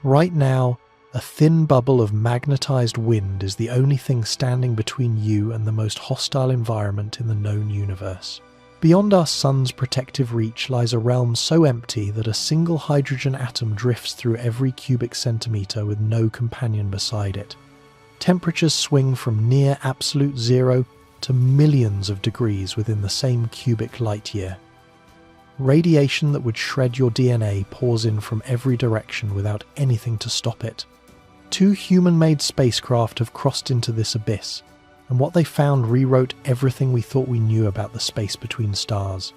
Right now, a thin bubble of magnetized wind is the only thing standing between you and the most hostile environment in the known universe. Beyond our sun's protective reach lies a realm so empty that a single hydrogen atom drifts through every cubic centimetre with no companion beside it. Temperatures swing from near absolute zero to millions of degrees within the same cubic light year. Radiation that would shred your DNA pours in from every direction without anything to stop it. 2 human-made spacecraft have crossed into this abyss, and what they found rewrote everything we thought we knew about the space between stars.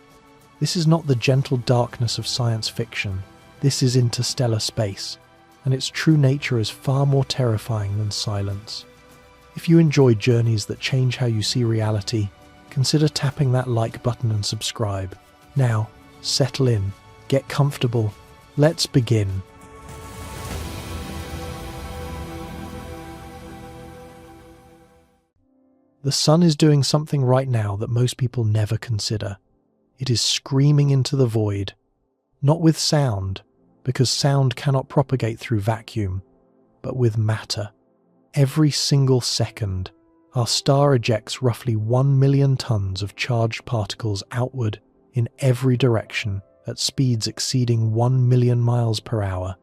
This is not the gentle darkness of science fiction. This is interstellar space, and its true nature is far more terrifying than silence. If you enjoy journeys that change how you see reality, consider tapping that like button and subscribe. Now, settle in, get comfortable, let's begin. The sun is doing something right now that most people never consider. It is screaming into the void, not with sound, because sound cannot propagate through vacuum, but with matter. Every single second, our star ejects roughly 1 million tons of charged particles outward in every direction at speeds exceeding 1 million miles per hour.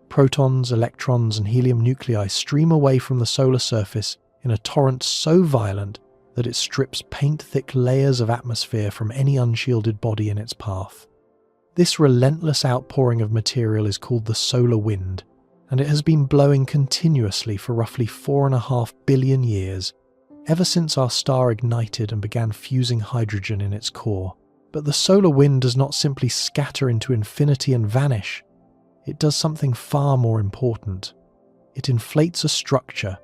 Protons, electrons, and helium nuclei stream away from the solar surface in a torrent so violent that it strips paint-thick layers of atmosphere from any unshielded body in its path. This relentless outpouring of material is called the solar wind, and it has been blowing continuously for roughly 4.5 billion years, ever since our star ignited and began fusing hydrogen in its core. But the solar wind does not simply scatter into infinity and vanish. It does something far more important. It inflates a structure,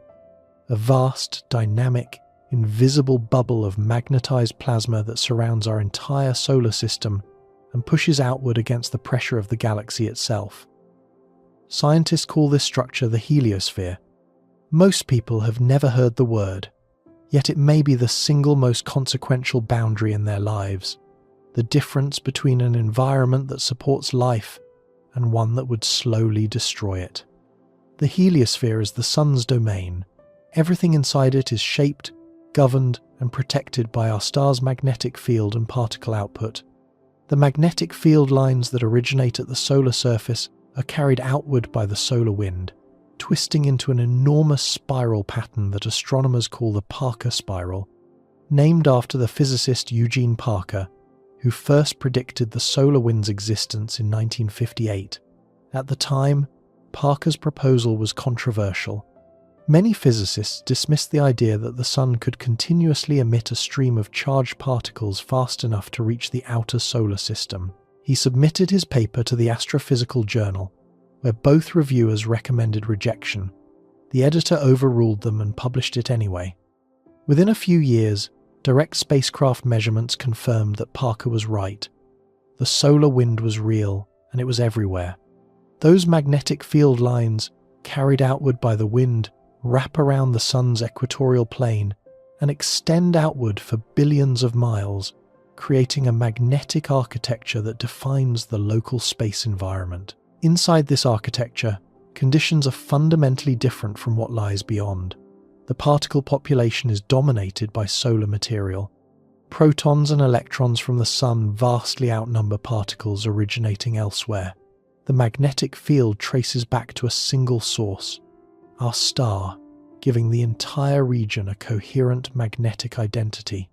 a vast, dynamic, invisible bubble of magnetized plasma that surrounds our entire solar system and pushes outward against the pressure of the galaxy itself. Scientists call this structure the heliosphere. Most people have never heard the word, yet it may be the single most consequential boundary in their lives, the difference between an environment that supports life and one that would slowly destroy it. The heliosphere is the sun's domain. Everything inside it is shaped, governed, and protected by our star's magnetic field and particle output. The magnetic field lines that originate at the solar surface are carried outward by the solar wind, twisting into an enormous spiral pattern that astronomers call the Parker spiral, named after the physicist Eugene Parker, who first predicted the solar wind's existence in 1958. At the time, Parker's proposal was controversial. Many physicists dismissed the idea that the sun could continuously emit a stream of charged particles fast enough to reach the outer solar system. He submitted his paper to the Astrophysical Journal, where both reviewers recommended rejection. The editor overruled them and published it anyway. Within a few years, direct spacecraft measurements confirmed that Parker was right. The solar wind was real, and it was everywhere. Those magnetic field lines, carried outward by the wind, wrap around the sun's equatorial plane and extend outward for billions of miles, creating a magnetic architecture that defines the local space environment. Inside this architecture, conditions are fundamentally different from what lies beyond. The particle population is dominated by solar material. Protons and electrons from the sun vastly outnumber particles originating elsewhere. The magnetic field traces back to a single source, our star, giving the entire region a coherent magnetic identity.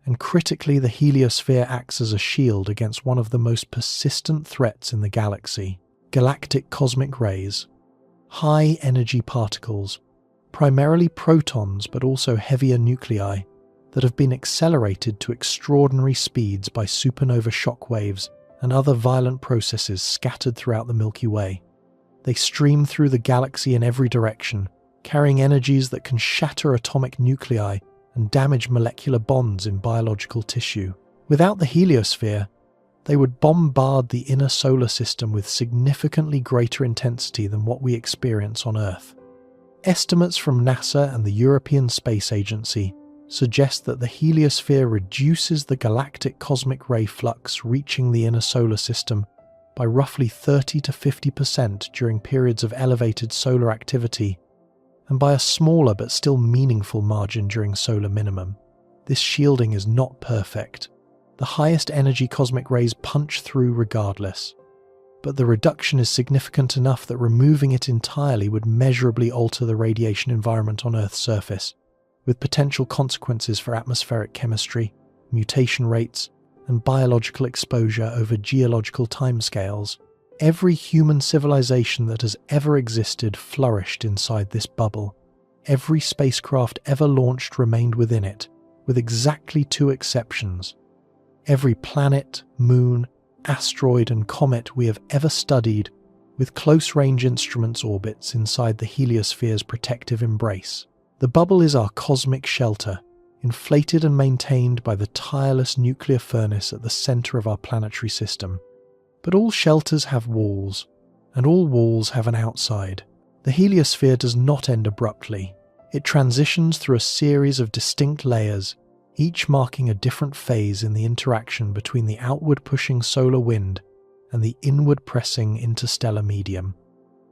And critically, the heliosphere acts as a shield against one of the most persistent threats in the galaxy: galactic cosmic rays. High-energy particles, primarily protons but also heavier nuclei, that have been accelerated to extraordinary speeds by supernova shock waves and other violent processes scattered throughout the Milky Way. They stream through the galaxy in every direction, carrying energies that can shatter atomic nuclei and damage molecular bonds in biological tissue. Without the heliosphere, they would bombard the inner solar system with significantly greater intensity than what we experience on Earth. Estimates from NASA and the European Space Agency suggest that the heliosphere reduces the galactic cosmic ray flux reaching the inner solar system by roughly 30 to 50% during periods of elevated solar activity, and by a smaller but still meaningful margin during solar minimum. This shielding is not perfect. The highest energy cosmic rays punch through regardless, but the reduction is significant enough that removing it entirely would measurably alter the radiation environment on Earth's surface, with potential consequences for atmospheric chemistry, mutation rates, and biological exposure over geological timescales. Every human civilization that has ever existed flourished inside this bubble. Every spacecraft ever launched remained within it, with exactly 2 exceptions. Every planet, moon, asteroid and comet we have ever studied, with close-range instruments orbits inside the heliosphere's protective embrace. The bubble is our cosmic shelter, inflated and maintained by the tireless nuclear furnace at the center of our planetary system. But all shelters have walls, and all walls have an outside. The heliosphere does not end abruptly. It transitions through a series of distinct layers, each marking a different phase in the interaction between the outward-pushing solar wind and the inward-pressing interstellar medium.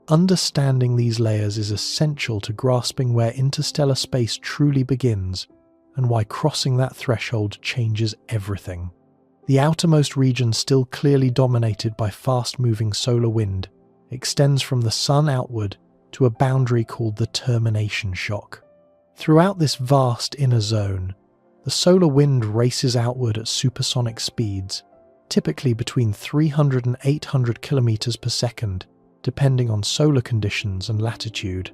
Understanding these layers is essential to grasping where interstellar space truly begins and why crossing that threshold changes everything. The outermost region, still clearly dominated by fast-moving solar wind, extends from the Sun outward to a boundary called the termination shock. Throughout this vast inner zone, the solar wind races outward at supersonic speeds, typically between 300 and 800 kilometers per second, depending on solar conditions and latitude.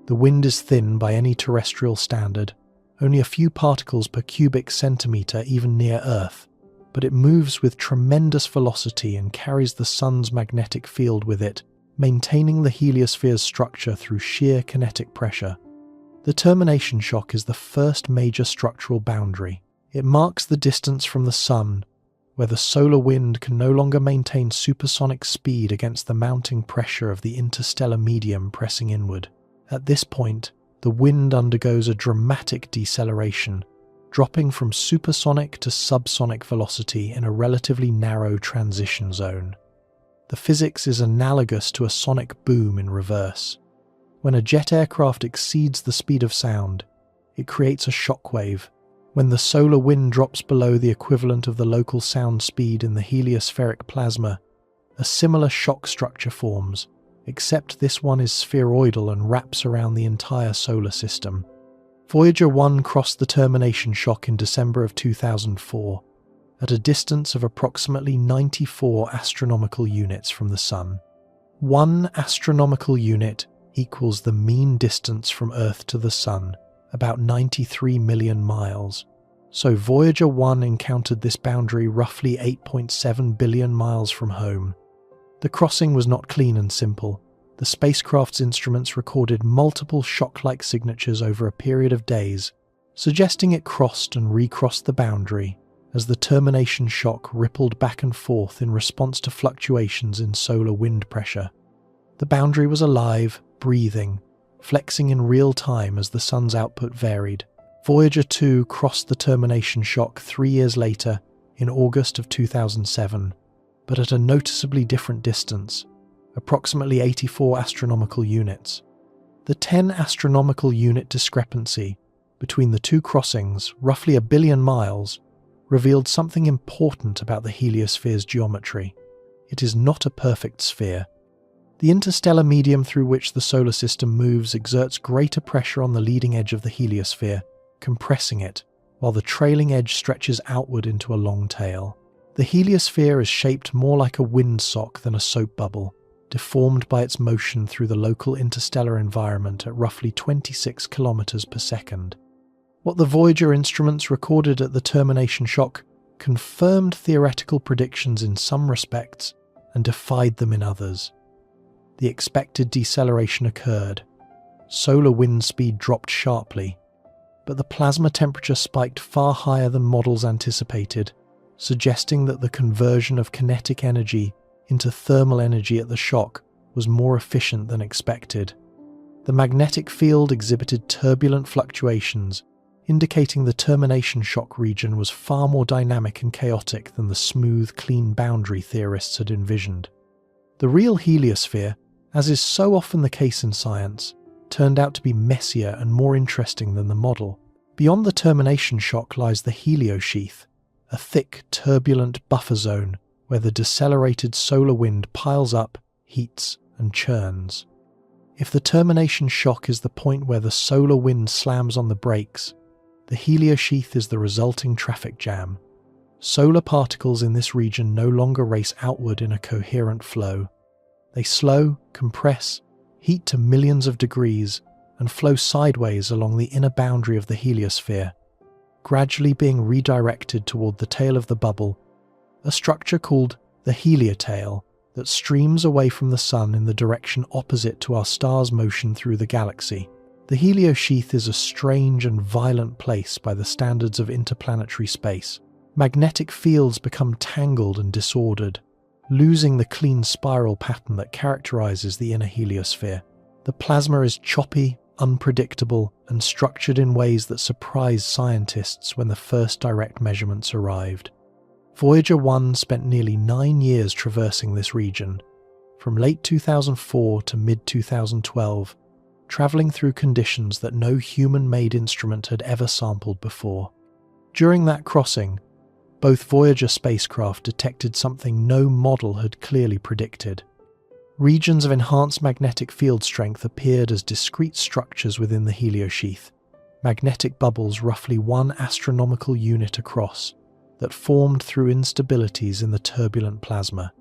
The wind is thin by any terrestrial standard, only a few particles per cubic centimeter even near Earth, but it moves with tremendous velocity and carries the Sun's magnetic field with it, maintaining the heliosphere's structure through sheer kinetic pressure. The termination shock is the first major structural boundary. It marks the distance from the Sun, where the solar wind can no longer maintain supersonic speed against the mounting pressure of the interstellar medium pressing inward. At this point, the wind undergoes a dramatic deceleration, dropping from supersonic to subsonic velocity in a relatively narrow transition zone. The physics is analogous to a sonic boom in reverse. When a jet aircraft exceeds the speed of sound, it creates a shockwave. When the solar wind drops below the equivalent of the local sound speed in the heliospheric plasma, a similar shock structure forms, except this one is spheroidal and wraps around the entire solar system. Voyager 1 crossed the termination shock in December of 2004, at a distance of approximately 94 astronomical units from the Sun. 1 astronomical unit equals the mean distance from Earth to the Sun, about 93 million miles. So Voyager 1 encountered this boundary roughly 8.7 billion miles from home. The crossing was not clean and simple. The spacecraft's instruments recorded multiple shock-like signatures over a period of days, suggesting it crossed and recrossed the boundary as the termination shock rippled back and forth in response to fluctuations in solar wind pressure. The boundary was alive, breathing, flexing in real time as the Sun's output varied. Voyager 2 crossed the termination shock 3 years later, in August of 2007, but at a noticeably different distance, approximately 84 astronomical units. The 10 astronomical unit discrepancy between the two crossings, roughly a billion miles, revealed something important about the heliosphere's geometry. It is not a perfect sphere. The interstellar medium through which the solar system moves exerts greater pressure on the leading edge of the heliosphere, compressing it, while the trailing edge stretches outward into a long tail. The heliosphere is shaped more like a windsock than a soap bubble, deformed by its motion through the local interstellar environment at roughly 26 kilometers per second. What the Voyager instruments recorded at the termination shock confirmed theoretical predictions in some respects and defied them in others. The expected deceleration occurred. Solar wind speed dropped sharply, but the plasma temperature spiked far higher than models anticipated, suggesting that the conversion of kinetic energy into thermal energy at the shock was more efficient than expected. The magnetic field exhibited turbulent fluctuations, indicating the termination shock region was far more dynamic and chaotic than the smooth, clean boundary theorists had envisioned. The real heliosphere, as is so often the case in science, turned out to be messier and more interesting than the model. Beyond the termination shock lies the heliosheath, a thick, turbulent buffer zone where the decelerated solar wind piles up, heats, and churns. If the termination shock is the point where the solar wind slams on the brakes, the heliosheath is the resulting traffic jam. Solar particles in this region no longer race outward in a coherent flow. They slow, compress, heat to millions of degrees, and flow sideways along the inner boundary of the heliosphere, gradually being redirected toward the tail of the bubble, a structure called the heliotail that streams away from the Sun in the direction opposite to our star's motion through the galaxy. The heliosheath is a strange and violent place by the standards of interplanetary space. Magnetic fields become tangled and disordered, losing the clean spiral pattern that characterizes the inner heliosphere. The plasma is choppy, unpredictable, and structured in ways that surprised scientists when the first direct measurements arrived. Voyager 1 spent nearly 9 years traversing this region, from late 2004 to mid-2012, traveling through conditions that no human-made instrument had ever sampled before. During that crossing, both Voyager spacecraft detected something no model had clearly predicted. Regions of enhanced magnetic field strength appeared as discrete structures within the heliosheath, magnetic bubbles roughly 1 astronomical unit across, that formed through instabilities in the turbulent plasma.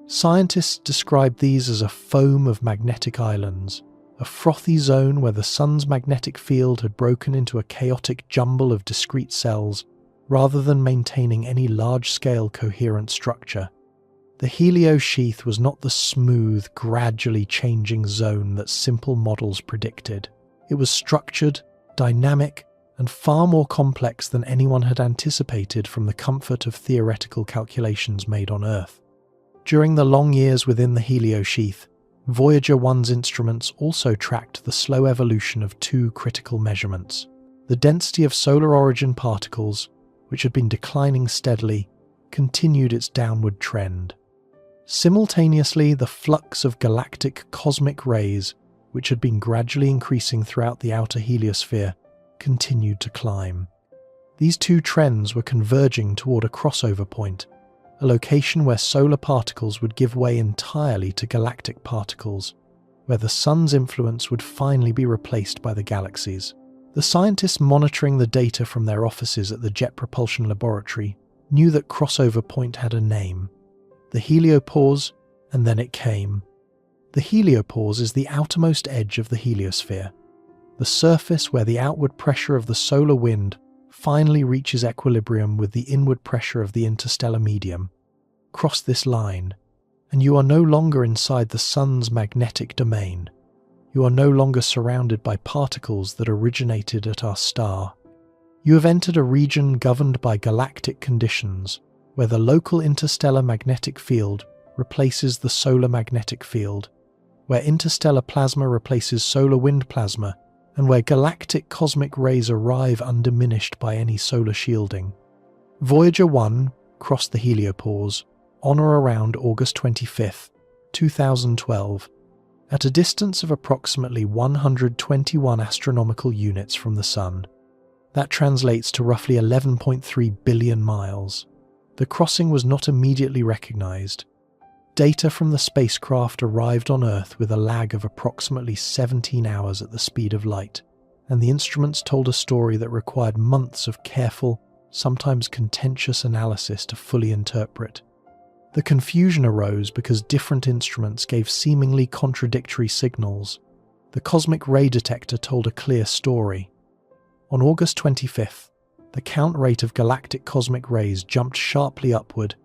Scientists described these as a foam of magnetic islands, a frothy zone where the Sun's magnetic field had broken into a chaotic jumble of discrete cells rather than maintaining any large-scale coherent structure. The heliosheath was not the smooth, gradually changing zone that simple models predicted. It was structured, dynamic, and far more complex than anyone had anticipated from the comfort of theoretical calculations made on Earth. During the long years within the heliosheath, Voyager 1's instruments also tracked the slow evolution of 2 critical measurements: the density of solar origin particles, which had been declining steadily, continued its downward trend. Simultaneously, the flux of galactic cosmic rays, which had been gradually increasing throughout the outer heliosphere, continued to climb. These 2 trends were converging toward a crossover point, a location where solar particles would give way entirely to galactic particles, where the Sun's influence would finally be replaced by the galaxies. The scientists monitoring the data from their offices at the Jet Propulsion Laboratory knew that crossover point had a name: the heliopause, and then it came. The heliopause is the outermost edge of the heliosphere, the surface where the outward pressure of the solar wind finally reaches equilibrium with the inward pressure of the interstellar medium. Cross this line, and you are no longer inside the Sun's magnetic domain. You are no longer surrounded by particles that originated at our star. You have entered a region governed by galactic conditions, where the local interstellar magnetic field replaces the solar magnetic field, where interstellar plasma replaces solar wind plasma, and where galactic cosmic rays arrive undiminished by any solar shielding. Voyager 1 crossed the heliopause on or around August 25, 2012, at a distance of approximately 121 astronomical units from the Sun. That translates to roughly 11.3 billion miles. The crossing was not immediately recognized. Data from the spacecraft arrived on Earth with a lag of approximately 17 hours at the speed of light, and the instruments told a story that required months of careful, sometimes contentious analysis to fully interpret. The confusion arose because different instruments gave seemingly contradictory signals. The cosmic ray detector told a clear story. On August 25th, the count rate of galactic cosmic rays jumped sharply upward,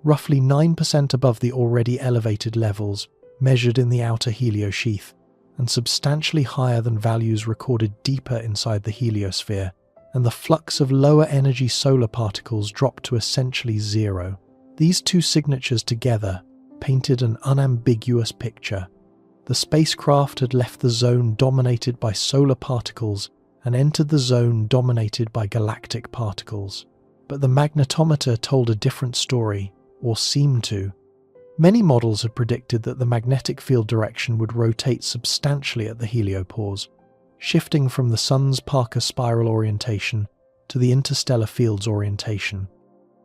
roughly 9% above the already elevated levels measured in the outer heliosheath, and substantially higher than values recorded deeper inside the heliosphere, and the flux of lower energy solar particles dropped to essentially zero. These 2 signatures together painted an unambiguous picture. The spacecraft had left the zone dominated by solar particles and entered the zone dominated by galactic particles. But the magnetometer told a different story, or seemed to. Many models had predicted that the magnetic field direction would rotate substantially at the heliopause, shifting from the Sun's Parker spiral orientation to the interstellar field's orientation.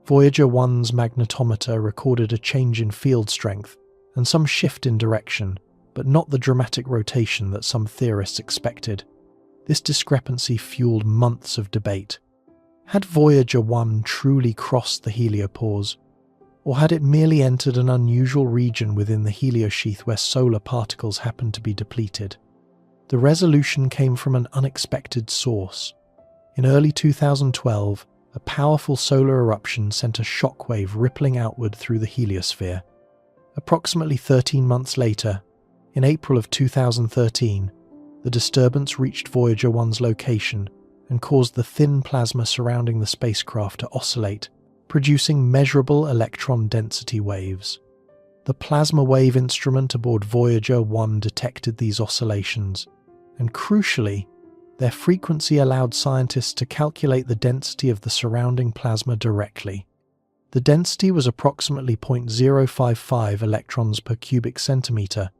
Voyager 1's magnetometer recorded a change in field strength and some shift in direction, but not the dramatic rotation that some theorists expected. This discrepancy fueled months of debate. Had Voyager 1 truly crossed the heliopause, or had it merely entered an unusual region within the heliosheath where solar particles happened to be depleted? The resolution came from an unexpected source. In early 2012, a powerful solar eruption sent a shockwave rippling outward through the heliosphere. Approximately 13 months later, in April of 2013, the disturbance reached Voyager 1's location and caused the thin plasma surrounding the spacecraft to oscillate, producing measurable electron density waves. The plasma wave instrument aboard Voyager 1 detected these oscillations, and crucially, their frequency allowed scientists to calculate the density of the surrounding plasma directly. The density was approximately 0.055 electrons per cubic centimeter,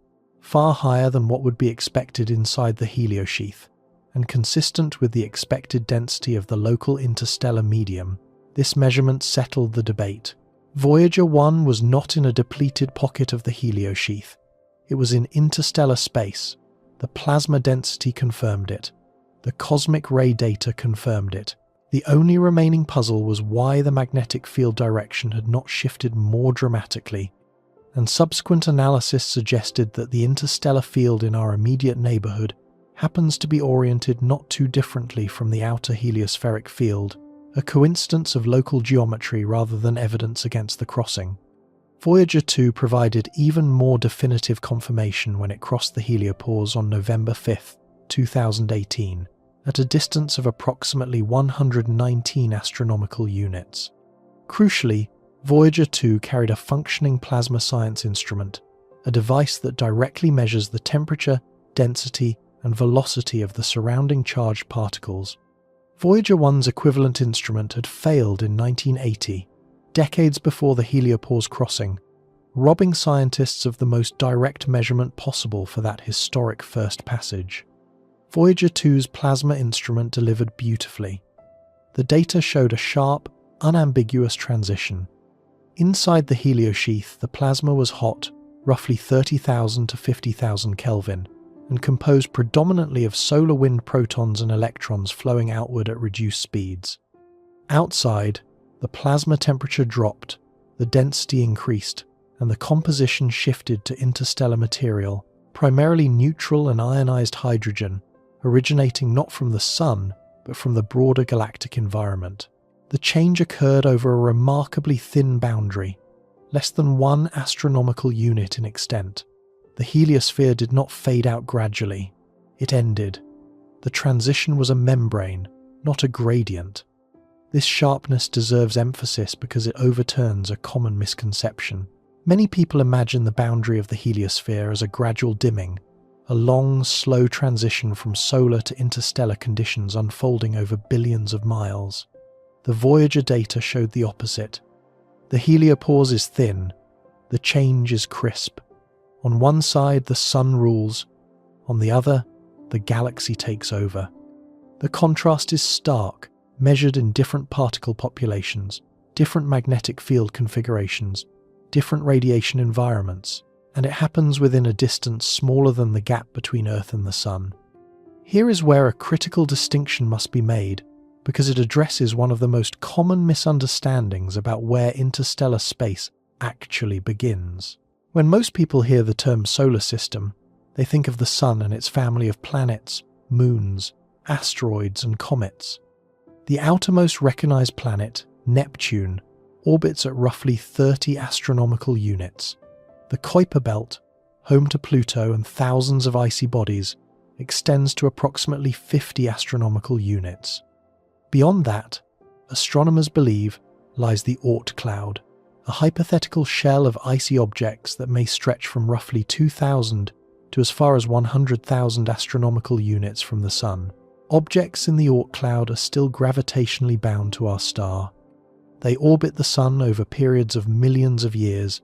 far higher than what would be expected inside the heliosheath, and consistent with the expected density of the local interstellar medium. This measurement settled the debate. Voyager 1 was not in a depleted pocket of the heliosheath. It was in interstellar space. The plasma density confirmed it. The cosmic ray data confirmed it. The only remaining puzzle was why the magnetic field direction had not shifted more dramatically, and subsequent analysis suggested that the interstellar field in our immediate neighborhood happens to be oriented not too differently from the outer heliospheric field, a coincidence of local geometry rather than evidence against the crossing. Voyager 2 provided even more definitive confirmation when it crossed the heliopause on November 5, 2018, at a distance of approximately 119 astronomical units. Crucially, Voyager 2 carried a functioning plasma science instrument, a device that directly measures the temperature, density, and velocity of the surrounding charged particles. Voyager 1's equivalent instrument had failed in 1980, decades before the heliopause crossing, robbing scientists of the most direct measurement possible for that historic first passage. Voyager 2's plasma instrument delivered beautifully. The data showed a sharp, unambiguous transition. Inside the heliosheath, the plasma was hot, roughly 30,000 to 50,000 Kelvin, and composed predominantly of solar wind protons and electrons flowing outward at reduced speeds. Outside, the plasma temperature dropped, the density increased, and the composition shifted to interstellar material, primarily neutral and ionized hydrogen, originating not from the Sun, but from the broader galactic environment. The change occurred over a remarkably thin boundary, less than 1 astronomical unit in extent. The heliosphere did not fade out gradually. It ended. The transition was a membrane, not a gradient. This sharpness deserves emphasis because it overturns a common misconception. Many people imagine the boundary of the heliosphere as a gradual dimming, a long, slow transition from solar to interstellar conditions unfolding over billions of miles. The Voyager data showed the opposite. The heliopause is thin. The change is crisp. On one side, the Sun rules. On the other, the galaxy takes over. The contrast is stark, measured in different particle populations, different magnetic field configurations, different radiation environments, and it happens within a distance smaller than the gap between Earth and the Sun. Here is where a critical distinction must be made, because it addresses one of the most common misunderstandings about where interstellar space actually begins. When most people hear the term solar system, they think of the Sun and its family of planets, moons, asteroids, and comets. The outermost recognized planet, Neptune, orbits at roughly 30 astronomical units. The Kuiper Belt, home to Pluto and thousands of icy bodies, extends to approximately 50 astronomical units. Beyond that, astronomers believe, lies the Oort cloud, a hypothetical shell of icy objects that may stretch from roughly 2,000 to as far as 100,000 astronomical units from the Sun. Objects in the Oort cloud are still gravitationally bound to our star. They orbit the Sun over periods of millions of years,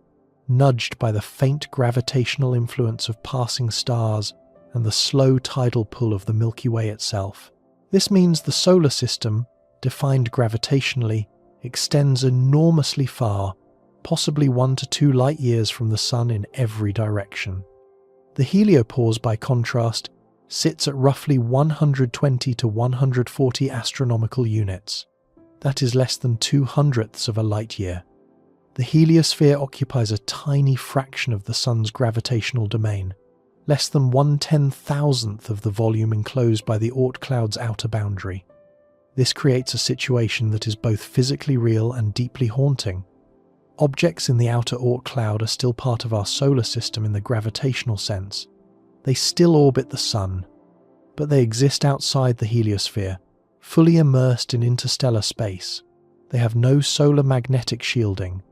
nudged by the faint gravitational influence of passing stars and the slow tidal pull of the Milky Way itself. This means the solar system, defined gravitationally, extends enormously far, possibly 1 to 2 light-years from the Sun in every direction. The heliopause, by contrast, sits at roughly 120 to 140 astronomical units. That is less than 2/100ths of a light-year. The heliosphere occupies a tiny fraction of the Sun's gravitational domain, less than 1/10,000th of the volume enclosed by the Oort cloud's outer boundary. This creates a situation that is both physically real and deeply haunting. Objects in the outer Oort cloud are still part of our solar system in the gravitational sense. They still orbit the Sun, but they exist outside the heliosphere, fully immersed in interstellar space. They have no solar magnetic shielding.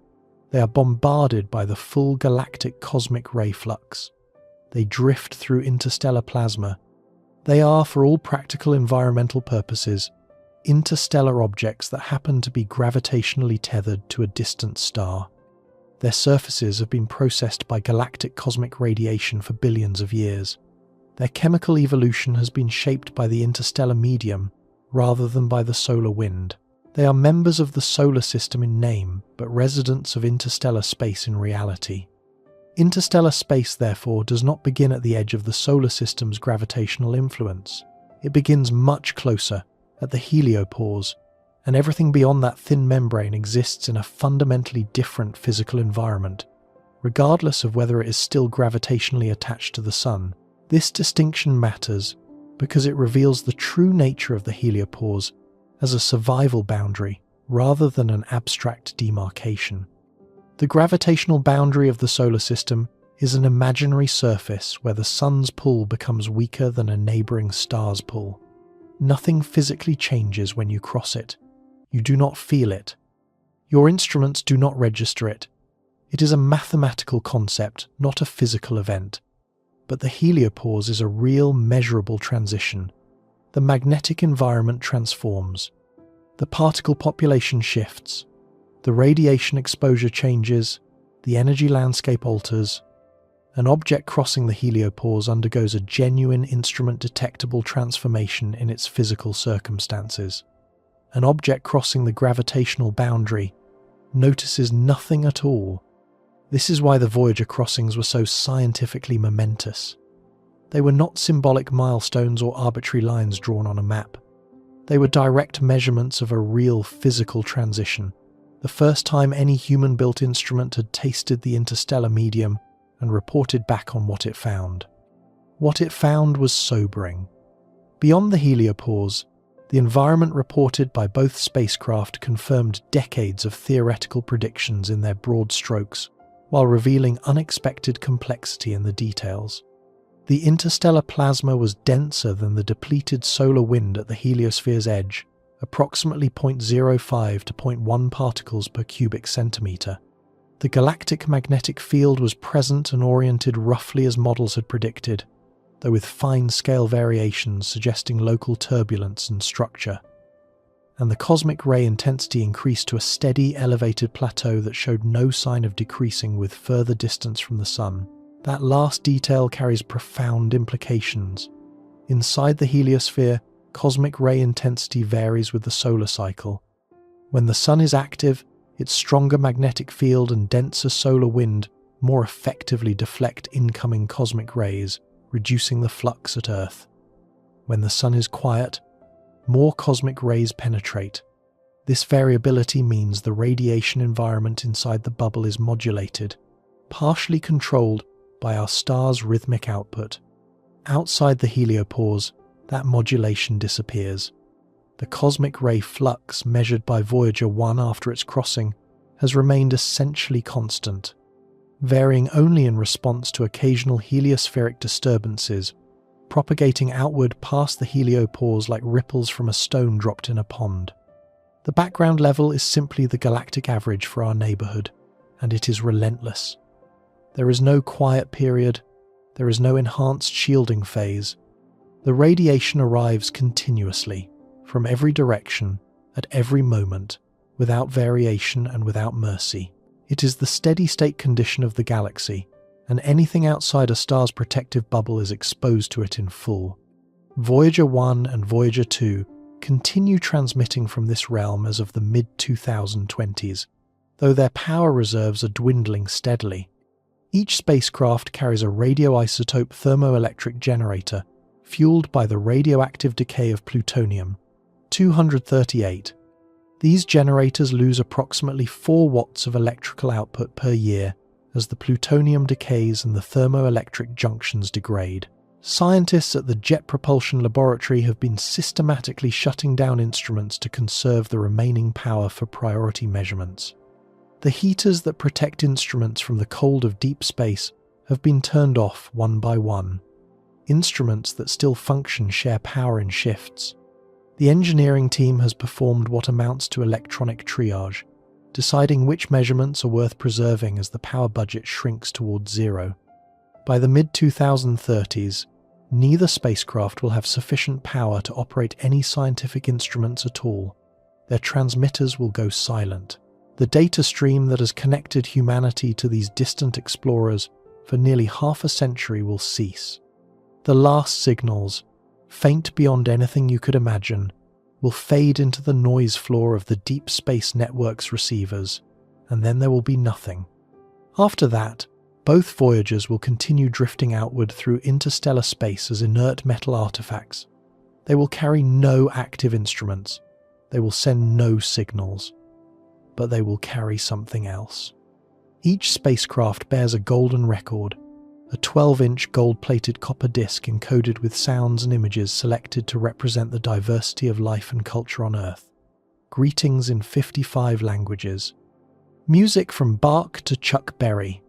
They are bombarded by the full galactic cosmic ray flux. They drift through interstellar plasma. They are, for all practical environmental purposes, interstellar objects that happen to be gravitationally tethered to a distant star. Their surfaces have been processed by galactic cosmic radiation for billions of years. Their chemical evolution has been shaped by the interstellar medium rather than by the solar wind. They are members of the solar system in name, but residents of interstellar space in reality. Interstellar space, therefore, does not begin at the edge of the solar system's gravitational influence. It begins much closer, at the heliopause, and everything beyond that thin membrane exists in a fundamentally different physical environment, regardless of whether it is still gravitationally attached to the Sun. This distinction matters because it reveals the true nature of the heliopause as a survival boundary rather than an abstract demarcation. The gravitational boundary of the solar system is an imaginary surface where the Sun's pull becomes weaker than a neighbouring star's pull. Nothing physically changes when you cross it. You do not feel it. Your instruments do not register it. It is a mathematical concept, not a physical event. But the heliopause is a real, measurable transition. The magnetic environment transforms. The particle population shifts. The radiation exposure changes. The energy landscape alters. An object crossing the heliopause undergoes a genuine instrument-detectable transformation in its physical circumstances. An object crossing the gravitational boundary notices nothing at all. This is why the Voyager crossings were so scientifically momentous. They were not symbolic milestones or arbitrary lines drawn on a map. They were direct measurements of a real physical transition, the first time any human-built instrument had tasted the interstellar medium and reported back on what it found. What it found was sobering. Beyond the heliopause, the environment reported by both spacecraft confirmed decades of theoretical predictions in their broad strokes, while revealing unexpected complexity in the details. The interstellar plasma was denser than the depleted solar wind at the heliosphere's edge, approximately 0.05 to 0.1 particles per cubic centimetre. The galactic magnetic field was present and oriented roughly as models had predicted, though with fine-scale variations suggesting local turbulence and structure. And the cosmic ray intensity increased to a steady, elevated plateau that showed no sign of decreasing with further distance from the Sun. That last detail carries profound implications. Inside the heliosphere, cosmic ray intensity varies with the solar cycle. When the Sun is active, its stronger magnetic field and denser solar wind more effectively deflect incoming cosmic rays, reducing the flux at Earth. When the Sun is quiet, more cosmic rays penetrate. This variability means the radiation environment inside the bubble is modulated, partially controlled by our star's rhythmic output. Outside the heliopause, that modulation disappears. The cosmic ray flux measured by Voyager 1 after its crossing has remained essentially constant, varying only in response to occasional heliospheric disturbances, propagating outward past the heliopause like ripples from a stone dropped in a pond. The background level is simply the galactic average for our neighbourhood, and it is relentless. There is no quiet period, there is no enhanced shielding phase. The radiation arrives continuously, from every direction, at every moment, without variation and without mercy. It is the steady-state condition of the galaxy, and anything outside a star's protective bubble is exposed to it in full. Voyager 1 and Voyager 2 continue transmitting from this realm as of the mid-2020s, though their power reserves are dwindling steadily. Each spacecraft carries a radioisotope thermoelectric generator fueled by the radioactive decay of plutonium-238. These generators lose approximately 4 watts of electrical output per year as the plutonium decays and the thermoelectric junctions degrade. Scientists at the Jet Propulsion Laboratory have been systematically shutting down instruments to conserve the remaining power for priority measurements. The heaters that protect instruments from the cold of deep space have been turned off one by one. Instruments that still function share power in shifts. The engineering team has performed what amounts to electronic triage, deciding which measurements are worth preserving as the power budget shrinks towards zero. By the mid-2030s, neither spacecraft will have sufficient power to operate any scientific instruments at all. Their transmitters will go silent. The data stream that has connected humanity to these distant explorers for nearly half a century will cease. The last signals, faint beyond anything you could imagine, will fade into the noise floor of the Deep Space Network's receivers, and then there will be nothing. After that, both Voyagers will continue drifting outward through interstellar space as inert metal artifacts. They will carry no active instruments. They will send no signals. But they will carry something else. Each spacecraft bears a golden record, a 12-inch gold-plated copper disc encoded with sounds and images selected to represent the diversity of life and culture on Earth. Greetings in 55 languages. Music from Bach to Chuck Berry.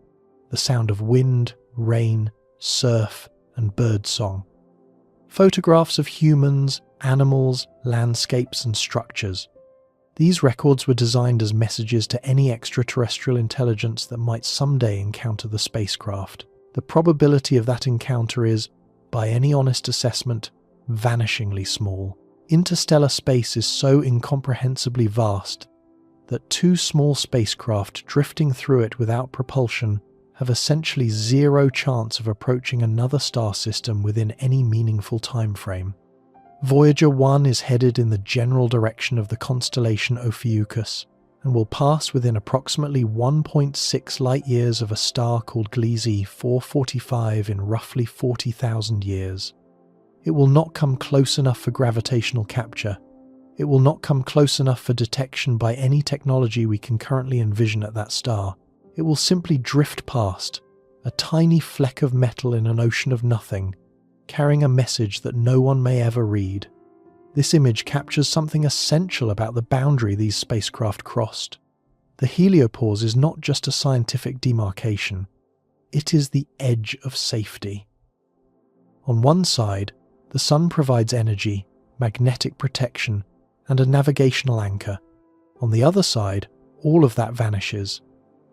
The sound of wind, rain, surf, and bird song. Photographs of humans, animals, landscapes, and structures. These records were designed as messages to any extraterrestrial intelligence that might someday encounter the spacecraft. The probability of that encounter is, by any honest assessment, vanishingly small. Interstellar space is so incomprehensibly vast that 2 small spacecraft drifting through it without propulsion have essentially zero chance of approaching another star system within any meaningful time frame. Voyager 1 is headed in the general direction of the constellation Ophiuchus and will pass within approximately 1.6 light-years of a star called Gliese 445 in roughly 40,000 years. It will not come close enough for gravitational capture. It will not come close enough for detection by any technology we can currently envision at that star. It will simply drift past, a tiny fleck of metal in an ocean of nothing, carrying a message that no one may ever read. This image captures something essential about the boundary these spacecraft crossed. The heliopause is not just a scientific demarcation, it is the edge of safety. On one side, the sun provides energy, magnetic protection, and a navigational anchor. On the other side, all of that vanishes.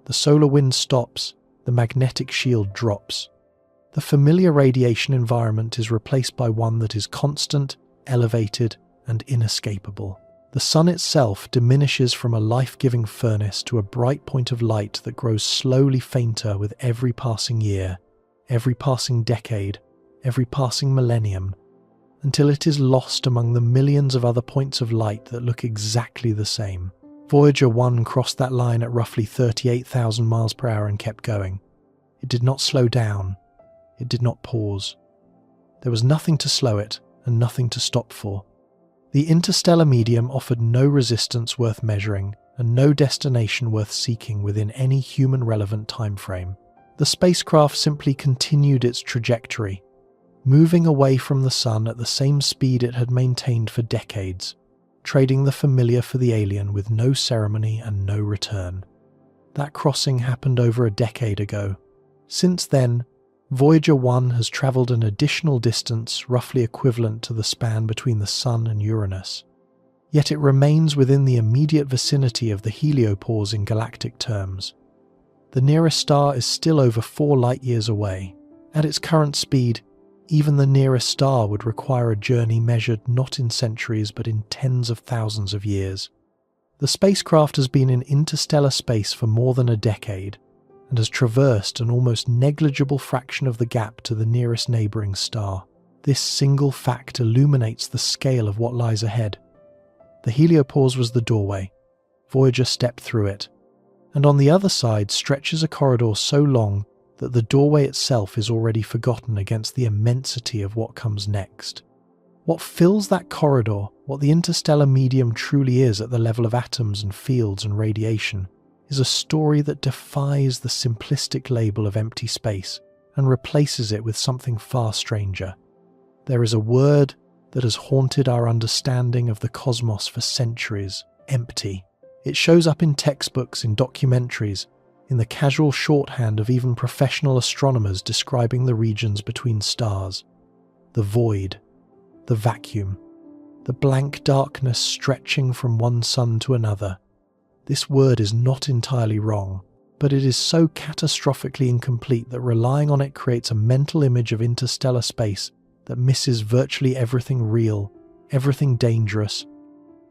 The solar wind stops, the magnetic shield drops. The familiar radiation environment is replaced by one that is constant, elevated, and inescapable. The sun itself diminishes from a life-giving furnace to a bright point of light that grows slowly fainter with every passing year, every passing decade, every passing millennium, until it is lost among the millions of other points of light that look exactly the same. Voyager 1 crossed that line at roughly 38,000 miles per hour and kept going. It did not slow down. It did not pause. There was nothing to slow it and nothing to stop for. The interstellar medium offered no resistance worth measuring and no destination worth seeking within any human-relevant time frame. The spacecraft simply continued its trajectory, moving away from the sun at the same speed it had maintained for decades, trading the familiar for the alien with no ceremony and no return. That crossing happened over a decade ago. Since then, Voyager 1 has travelled an additional distance roughly equivalent to the span between the Sun and Uranus. Yet it remains within the immediate vicinity of the heliopause in galactic terms. The nearest star is still over 4 light-years away. At its current speed, even the nearest star would require a journey measured not in centuries but in tens of thousands of years. The spacecraft has been in interstellar space for more than a decade and has traversed an almost negligible fraction of the gap to the nearest neighbouring star. This single fact illuminates the scale of what lies ahead. The heliopause was the doorway. Voyager stepped through it, and on the other side stretches a corridor so long that the doorway itself is already forgotten against the immensity of what comes next. What fills that corridor, what the interstellar medium truly is at the level of atoms and fields and radiation, is a story that defies the simplistic label of empty space and replaces it with something far stranger. There is a word that has haunted our understanding of the cosmos for centuries: empty. It shows up in textbooks, in documentaries, in the casual shorthand of even professional astronomers describing the regions between stars. The void, the vacuum, the blank darkness stretching from one sun to another. This word is not entirely wrong, but it is so catastrophically incomplete that relying on it creates a mental image of interstellar space that misses virtually everything real, everything dangerous,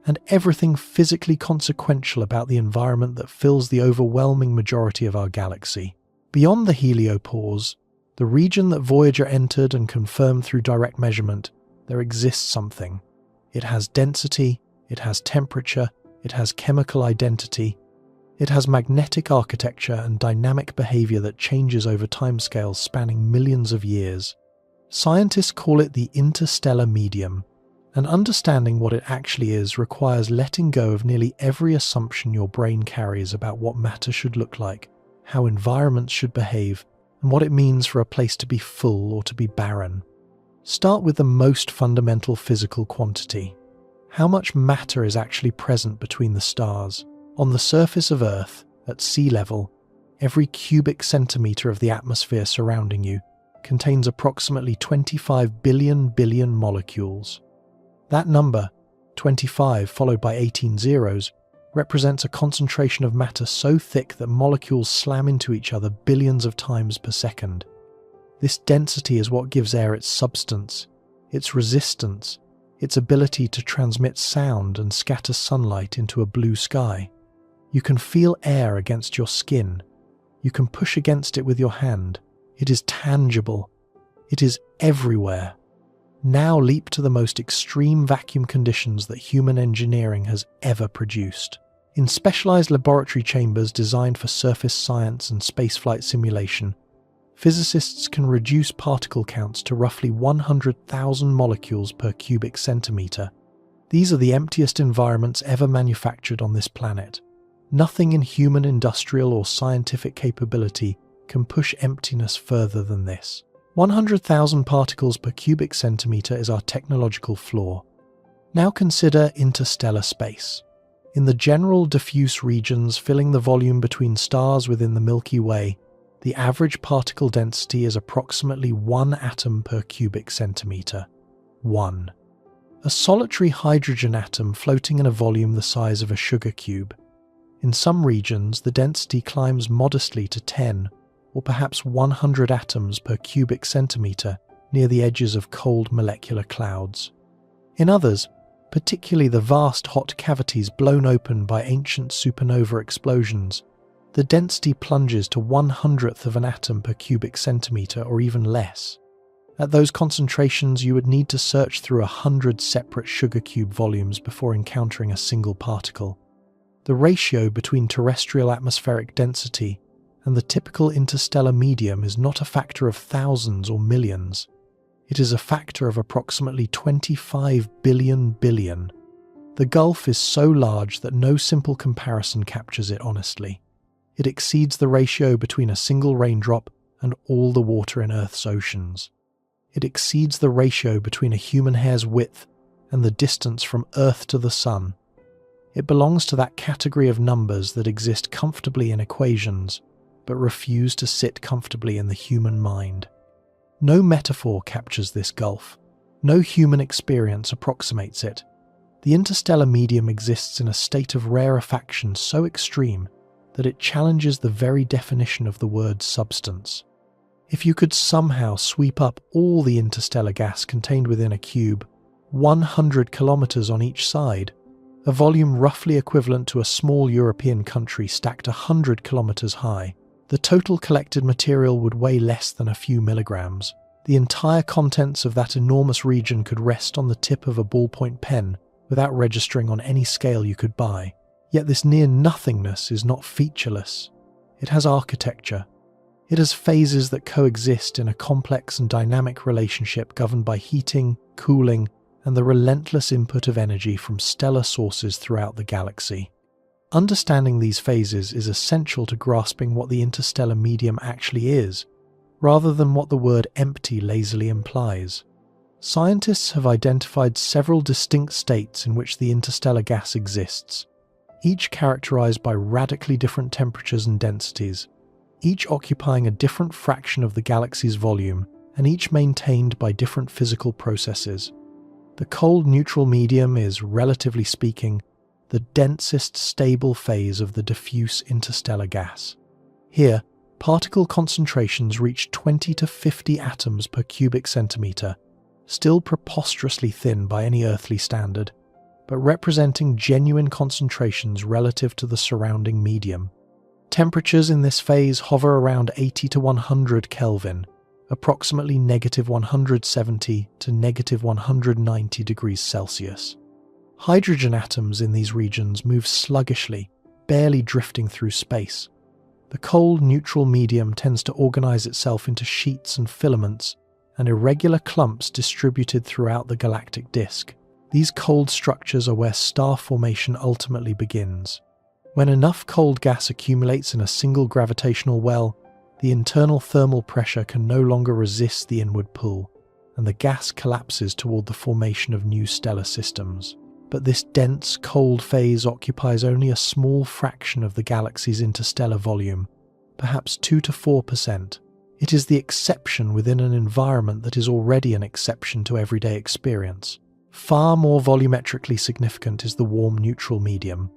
and everything physically consequential about the environment that fills the overwhelming majority of our galaxy. Beyond the heliopause, the region that Voyager entered and confirmed through direct measurement, there exists something. It has density, it has temperature, it has chemical identity, it has magnetic architecture and dynamic behavior that changes over timescales spanning millions of years. Scientists call it the interstellar medium, and understanding what it actually is requires letting go of nearly every assumption your brain carries about what matter should look like, how environments should behave, and what it means for a place to be full or to be barren. Start with the most fundamental physical quantity. How much matter is actually present between the stars? On the surface of Earth, at sea level, every cubic centimetre of the atmosphere surrounding you contains approximately 25 billion molecules. That number, 25 followed by 18 zeros, represents a concentration of matter so thick that molecules slam into each other billions of times per second. This density is what gives air its substance, its resistance, its ability to transmit sound and scatter sunlight into a blue sky. You can feel air against your skin. You can push against it with your hand. It is tangible. It is everywhere. Now leap to the most extreme vacuum conditions that human engineering has ever produced. In specialized laboratory chambers designed for surface science and spaceflight simulation, physicists can reduce particle counts to roughly 100,000 molecules per cubic centimetre. These are the emptiest environments ever manufactured on this planet. Nothing in human industrial or scientific capability can push emptiness further than this. 100,000 particles per cubic centimetre is our technological floor. Now consider interstellar space. In the general diffuse regions filling the volume between stars within the Milky Way, the average particle density is approximately 1 atom per cubic centimetre. 1. A solitary hydrogen atom floating in a volume the size of a sugar cube. In some regions, the density climbs modestly to 10 or perhaps 100 atoms per cubic centimetre near the edges of cold molecular clouds. In others, particularly the vast hot cavities blown open by ancient supernova explosions, the density plunges to 1/100th of an atom per cubic centimetre or even less. At those concentrations, you would need to search through 100 separate sugar cube volumes before encountering a single particle. The ratio between terrestrial atmospheric density and the typical interstellar medium is not a factor of thousands or millions. It is a factor of approximately 25 billion. The gulf is so large that no simple comparison captures it honestly. It exceeds the ratio between a single raindrop and all the water in Earth's oceans. It exceeds the ratio between a human hair's width and the distance from Earth to the Sun. It belongs to that category of numbers that exist comfortably in equations, but refuse to sit comfortably in the human mind. No metaphor captures this gulf. No human experience approximates it. The interstellar medium exists in a state of rarefaction so extreme that it challenges the very definition of the word substance. If you could somehow sweep up all the interstellar gas contained within a cube, 100 kilometers on each side, a volume roughly equivalent to a small European country stacked 100 kilometers high. The total collected material would weigh less than a few milligrams. The entire contents of that enormous region could rest on the tip of a ballpoint pen without registering on any scale you could buy. Yet this near-nothingness is not featureless. It has architecture. It has phases that coexist in a complex and dynamic relationship governed by heating, cooling, and the relentless input of energy from stellar sources throughout the galaxy. Understanding these phases is essential to grasping what the interstellar medium actually is, rather than what the word empty lazily implies. Scientists have identified several distinct states in which the interstellar gas exists, each characterized by radically different temperatures and densities, each occupying a different fraction of the galaxy's volume, and each maintained by different physical processes. The cold neutral medium is, relatively speaking, the densest stable phase of the diffuse interstellar gas. Here, particle concentrations reach 20 to 50 atoms per cubic centimetre, still preposterously thin by any earthly standard, but representing genuine concentrations relative to the surrounding medium. Temperatures in this phase hover around 80 to 100 Kelvin, approximately negative 170 to negative 190 degrees Celsius. Hydrogen atoms in these regions move sluggishly, barely drifting through space. The cold neutral medium tends to organize itself into sheets and filaments and irregular clumps distributed throughout the galactic disk. These cold structures are where star formation ultimately begins. When enough cold gas accumulates in a single gravitational well, the internal thermal pressure can no longer resist the inward pull, and the gas collapses toward the formation of new stellar systems. But this dense, cold phase occupies only a small fraction of the galaxy's interstellar volume, perhaps 2 to 4%. It is the exception within an environment that is already an exception to everyday experience. Far more volumetrically significant is the warm neutral medium.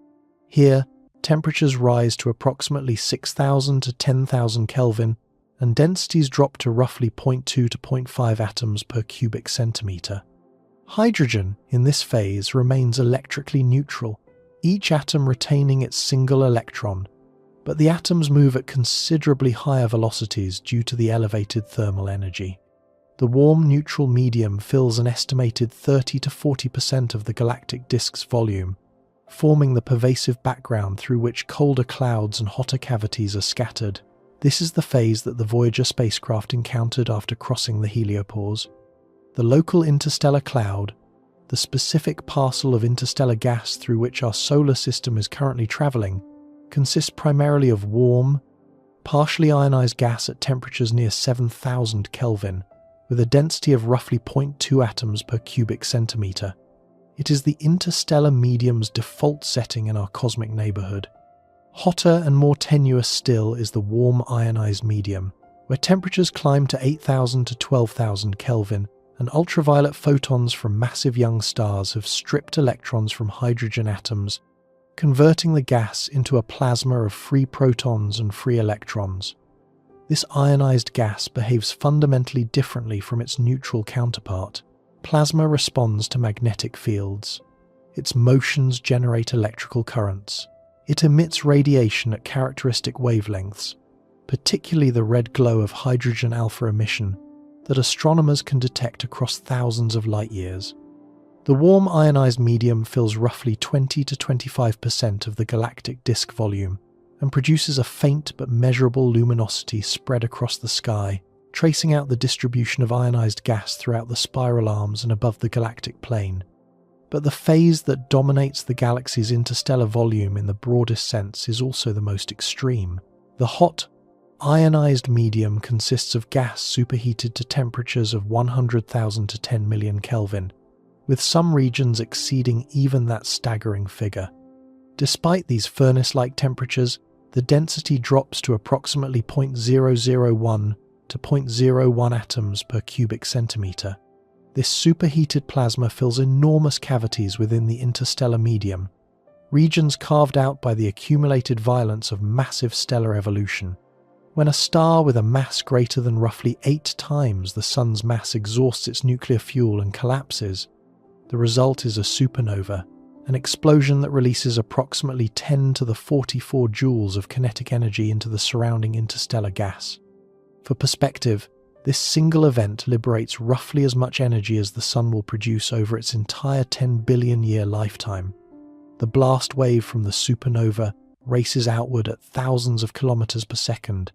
Here, temperatures rise to approximately 6,000 to 10,000 Kelvin, and densities drop to roughly 0.2 to 0.5 atoms per cubic centimetre. Hydrogen, in this phase, remains electrically neutral, each atom retaining its single electron, but the atoms move at considerably higher velocities due to the elevated thermal energy. The warm neutral medium fills an estimated 30 to 40% of the galactic disk's volume, forming the pervasive background through which colder clouds and hotter cavities are scattered. This is the phase that the Voyager spacecraft encountered after crossing the heliopause. The local interstellar cloud, the specific parcel of interstellar gas through which our solar system is currently travelling, consists primarily of warm, partially ionized gas at temperatures near 7,000 Kelvin, with a density of roughly 0.2 atoms per cubic centimetre. It is the interstellar medium's default setting in our cosmic neighbourhood. Hotter and more tenuous still is the warm ionized medium, where temperatures climb to 8,000 to 12,000 Kelvin, and ultraviolet photons from massive young stars have stripped electrons from hydrogen atoms, converting the gas into a plasma of free protons and free electrons. This ionized gas behaves fundamentally differently from its neutral counterpart. Plasma responds to magnetic fields. Its motions generate electrical currents. It emits radiation at characteristic wavelengths, particularly the red glow of hydrogen alpha emission that astronomers can detect across thousands of light years. The warm ionized medium fills roughly 20 to 25% of the galactic disk volume and produces a faint but measurable luminosity spread across the sky, tracing out the distribution of ionized gas throughout the spiral arms and above the galactic plane. But the phase that dominates the galaxy's interstellar volume in the broadest sense is also the most extreme. The hot, ionized medium consists of gas superheated to temperatures of 100,000 to 10 million Kelvin, with some regions exceeding even that staggering figure. Despite these furnace-like temperatures, the density drops to approximately 0.001 to 0.01 atoms per cubic centimetre. This superheated plasma fills enormous cavities within the interstellar medium, regions carved out by the accumulated violence of massive stellar evolution. When a star with a mass greater than roughly 8 times the Sun's mass exhausts its nuclear fuel and collapses, the result is a supernova, an explosion that releases approximately 10 to the 44 joules of kinetic energy into the surrounding interstellar gas. For perspective, this single event liberates roughly as much energy as the Sun will produce over its entire 10 billion year lifetime. The blast wave from the supernova races outward at thousands of kilometers per second,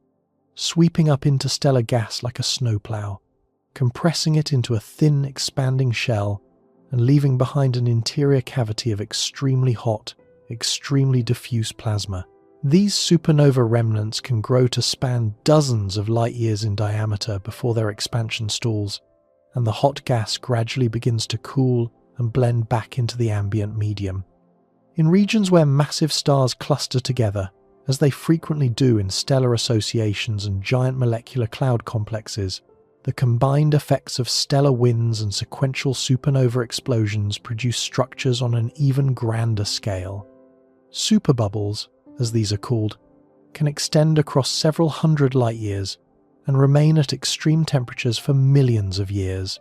sweeping up interstellar gas like a snowplow, compressing it into a thin, expanding shell and leaving behind an interior cavity of extremely hot, extremely diffuse plasma. These supernova remnants can grow to span dozens of light years in diameter before their expansion stalls, and the hot gas gradually begins to cool and blend back into the ambient medium. In regions where massive stars cluster together, as they frequently do in stellar associations and giant molecular cloud complexes, the combined effects of stellar winds and sequential supernova explosions produce structures on an even grander scale. Superbubbles, as these are called, can extend across several hundred light years and remain at extreme temperatures for millions of years,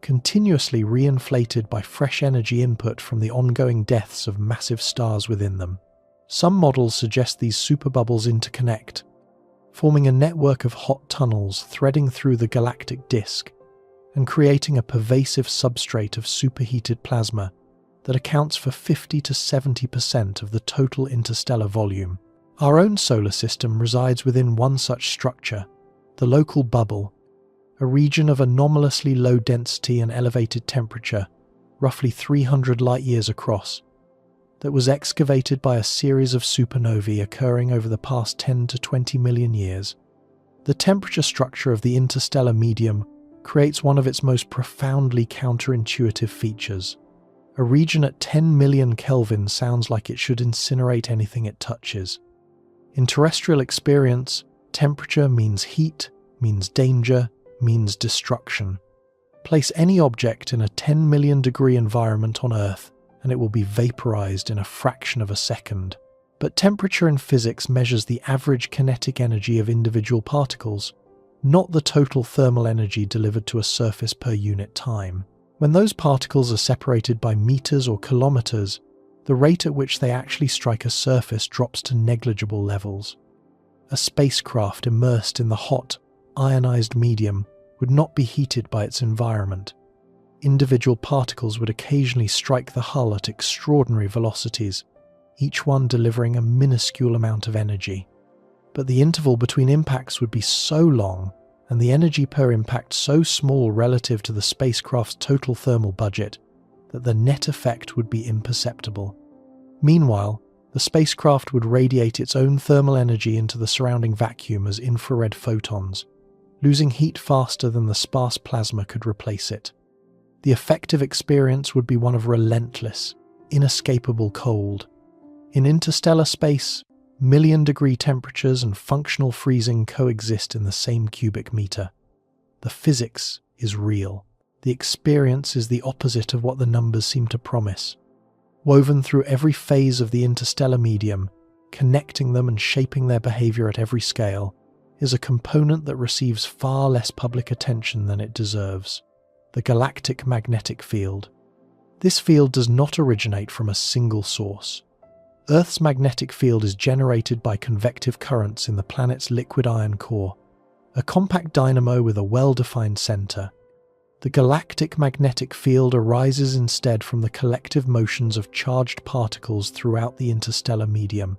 continuously reinflated by fresh energy input from the ongoing deaths of massive stars within them. Some models suggest these superbubbles interconnect, forming a network of hot tunnels threading through the galactic disk and creating a pervasive substrate of superheated plasma that accounts for 50 to 70% of the total interstellar volume. Our own solar system resides within one such structure, the local bubble, a region of anomalously low density and elevated temperature, roughly 300 light-years across, that was excavated by a series of supernovae occurring over the past 10 to 20 million years. The temperature structure of the interstellar medium creates one of its most profoundly counterintuitive features. A region at 10 million Kelvin sounds like it should incinerate anything it touches. In terrestrial experience, temperature means heat, means danger, means destruction. Place any object in a 10 million degree environment on Earth and it will be vaporized in a fraction of a second. But temperature in physics measures the average kinetic energy of individual particles, not the total thermal energy delivered to a surface per unit time. When those particles are separated by meters or kilometers, the rate at which they actually strike a surface drops to negligible levels. A spacecraft immersed in the hot, ionized medium would not be heated by its environment. Individual particles would occasionally strike the hull at extraordinary velocities, each one delivering a minuscule amount of energy. But the interval between impacts would be so long, and the energy per impact so small relative to the spacecraft's total thermal budget, that the net effect would be imperceptible. Meanwhile, the spacecraft would radiate its own thermal energy into the surrounding vacuum as infrared photons, losing heat faster than the sparse plasma could replace it. The effective experience would be one of relentless, inescapable cold. In interstellar space, million-degree temperatures and functional freezing coexist in the same cubic meter. The physics is real. The experience is the opposite of what the numbers seem to promise. Woven through every phase of the interstellar medium, connecting them and shaping their behavior at every scale, is a component that receives far less public attention than it deserves: the galactic magnetic field. This field does not originate from a single source. Earth's magnetic field is generated by convective currents in the planet's liquid iron core, a compact dynamo with a well-defined center. The galactic magnetic field arises instead from the collective motions of charged particles throughout the interstellar medium,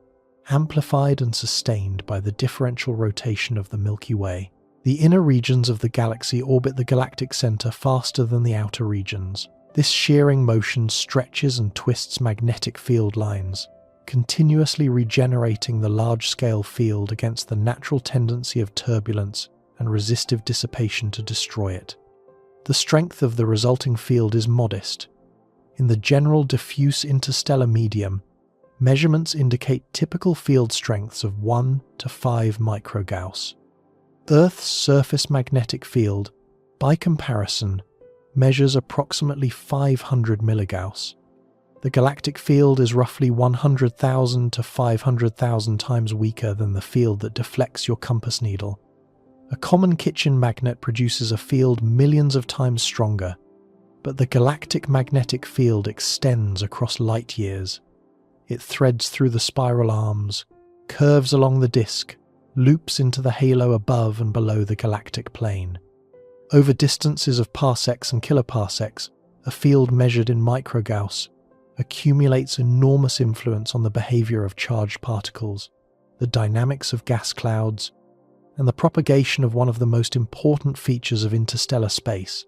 amplified and sustained by the differential rotation of the Milky Way. The inner regions of the galaxy orbit the galactic center faster than the outer regions. This shearing motion stretches and twists magnetic field lines, continuously regenerating the large-scale field against the natural tendency of turbulence and resistive dissipation to destroy it. The strength of the resulting field is modest. In the general diffuse interstellar medium, measurements indicate typical field strengths of 1 to 5 microgauss. Earth's surface magnetic field, by comparison, measures approximately 500 milligauss. The galactic field is roughly 100,000 to 500,000 times weaker than the field that deflects your compass needle. A common kitchen magnet produces a field millions of times stronger, But the galactic magnetic field extends across light years. It threads through the spiral arms, curves along the disk, loops into the halo above and below the galactic plane. Over distances of parsecs and kiloparsecs, a field measured in microgauss accumulates enormous influence on the behavior of charged particles, the dynamics of gas clouds, and the propagation of one of the most important features of interstellar space,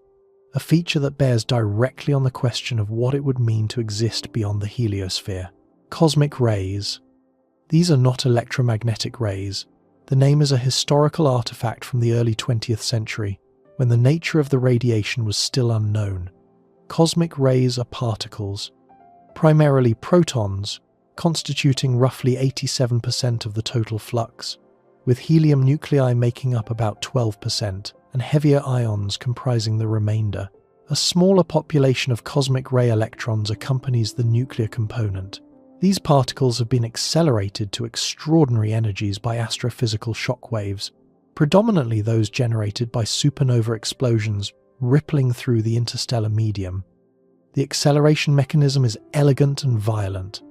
a feature that bears directly on the question of what it would mean to exist beyond the heliosphere. Cosmic rays. These are not electromagnetic rays. The name is a historical artifact from the early 20th century, when the nature of the radiation was still unknown. Cosmic rays are particles, primarily protons, constituting roughly 87% of the total flux, with helium nuclei making up about 12% and heavier ions comprising the remainder. A smaller population of cosmic ray electrons accompanies the nuclear component. These particles have been accelerated to extraordinary energies by astrophysical shock waves, predominantly those generated by supernova explosions rippling through the interstellar medium. The acceleration mechanism is elegant and violent.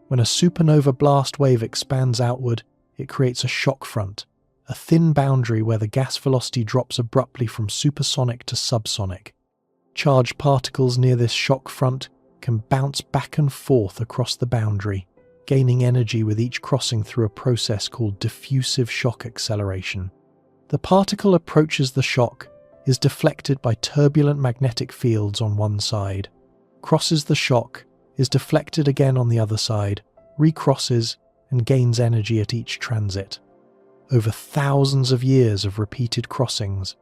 When a supernova blast wave expands outward, it creates a shock front, a thin boundary where the gas velocity drops abruptly from supersonic to subsonic. Charged particles near this shock front can bounce back and forth across the boundary, gaining energy with each crossing through a process called diffusive shock acceleration. The particle approaches the shock, is deflected by turbulent magnetic fields on one side, crosses the shock, is deflected again on the other side, recrosses, and gains energy at each transit. Over thousands of years of repeated crossings,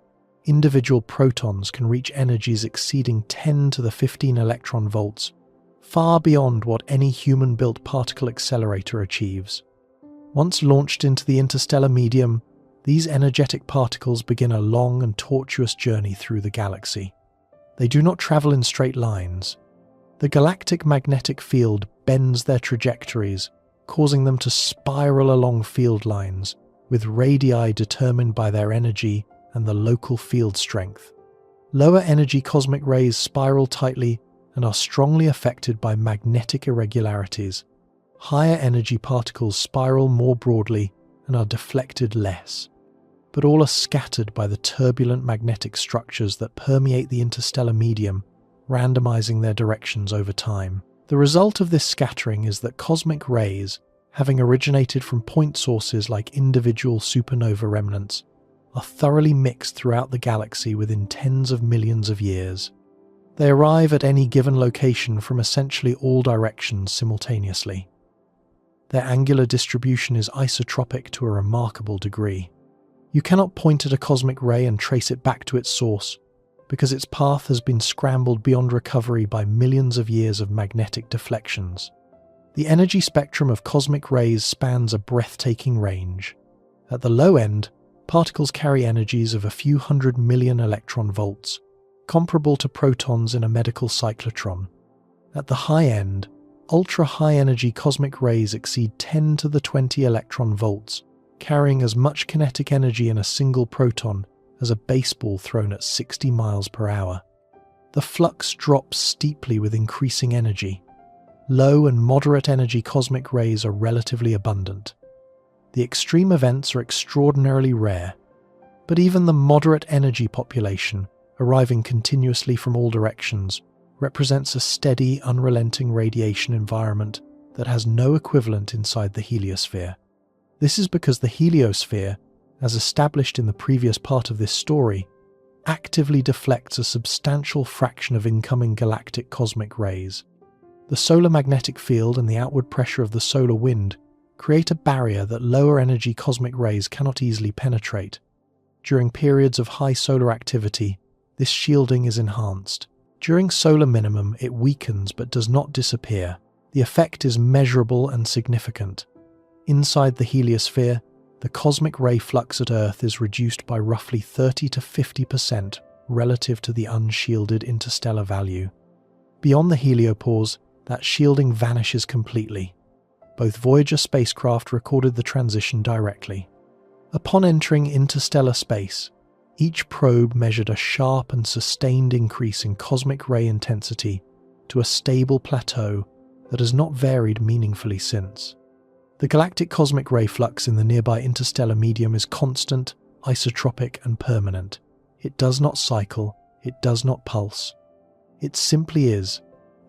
individual protons can reach energies exceeding 10 to the 15 electron volts, far beyond what any human-built particle accelerator achieves. Once launched into the interstellar medium, these energetic particles begin a long and tortuous journey through the galaxy. They do not travel in straight lines. The galactic magnetic field bends their trajectories, causing them to spiral along field lines, with radii determined by their energy and the local field strength. Lower energy cosmic rays spiral tightly and are strongly affected by magnetic irregularities. Higher energy particles spiral more broadly and are deflected less, but all are scattered by the turbulent magnetic structures that permeate the interstellar medium, randomizing their directions over time. The result of this scattering is that cosmic rays, having originated from point sources like individual supernova remnants, are thoroughly mixed throughout the galaxy within tens of millions of years. They arrive at any given location from essentially all directions simultaneously. Their angular distribution is isotropic to a remarkable degree. You cannot point at a cosmic ray and trace it back to its source, because its path has been scrambled beyond recovery by millions of years of magnetic deflections. The energy spectrum of cosmic rays spans a breathtaking range. At the low end, particles carry energies of a few 100 million electron volts, comparable to protons in a medical cyclotron. At the high end, ultra-high energy cosmic rays exceed 10 to the 20 electron volts, carrying as much kinetic energy in a single proton as a baseball thrown at 60 miles per hour. The flux drops steeply with increasing energy. Low and moderate energy cosmic rays are relatively abundant. The extreme events are extraordinarily rare, but even the moderate energy population, arriving continuously from all directions, represents a steady, unrelenting radiation environment that has no equivalent inside the heliosphere. This is because the heliosphere, as established in the previous part of this story, actively deflects a substantial fraction of incoming galactic cosmic rays. The solar magnetic field and the outward pressure of the solar wind create a barrier that lower energy cosmic rays cannot easily penetrate. During periods of high solar activity, this shielding is enhanced. During solar minimum, it weakens but does not disappear. The effect is measurable and significant. Inside the heliosphere, the cosmic ray flux at Earth is reduced by roughly 30 to 50% relative to the unshielded interstellar value. Beyond the heliopause, that shielding vanishes completely. Both Voyager spacecraft recorded the transition directly. Upon entering interstellar space, Each probe measured a sharp and sustained increase in cosmic ray intensity to a stable plateau that has not varied meaningfully since. The galactic cosmic ray flux in the nearby interstellar medium is constant, isotropic, and permanent. It does not cycle, it does not pulse. It simply is,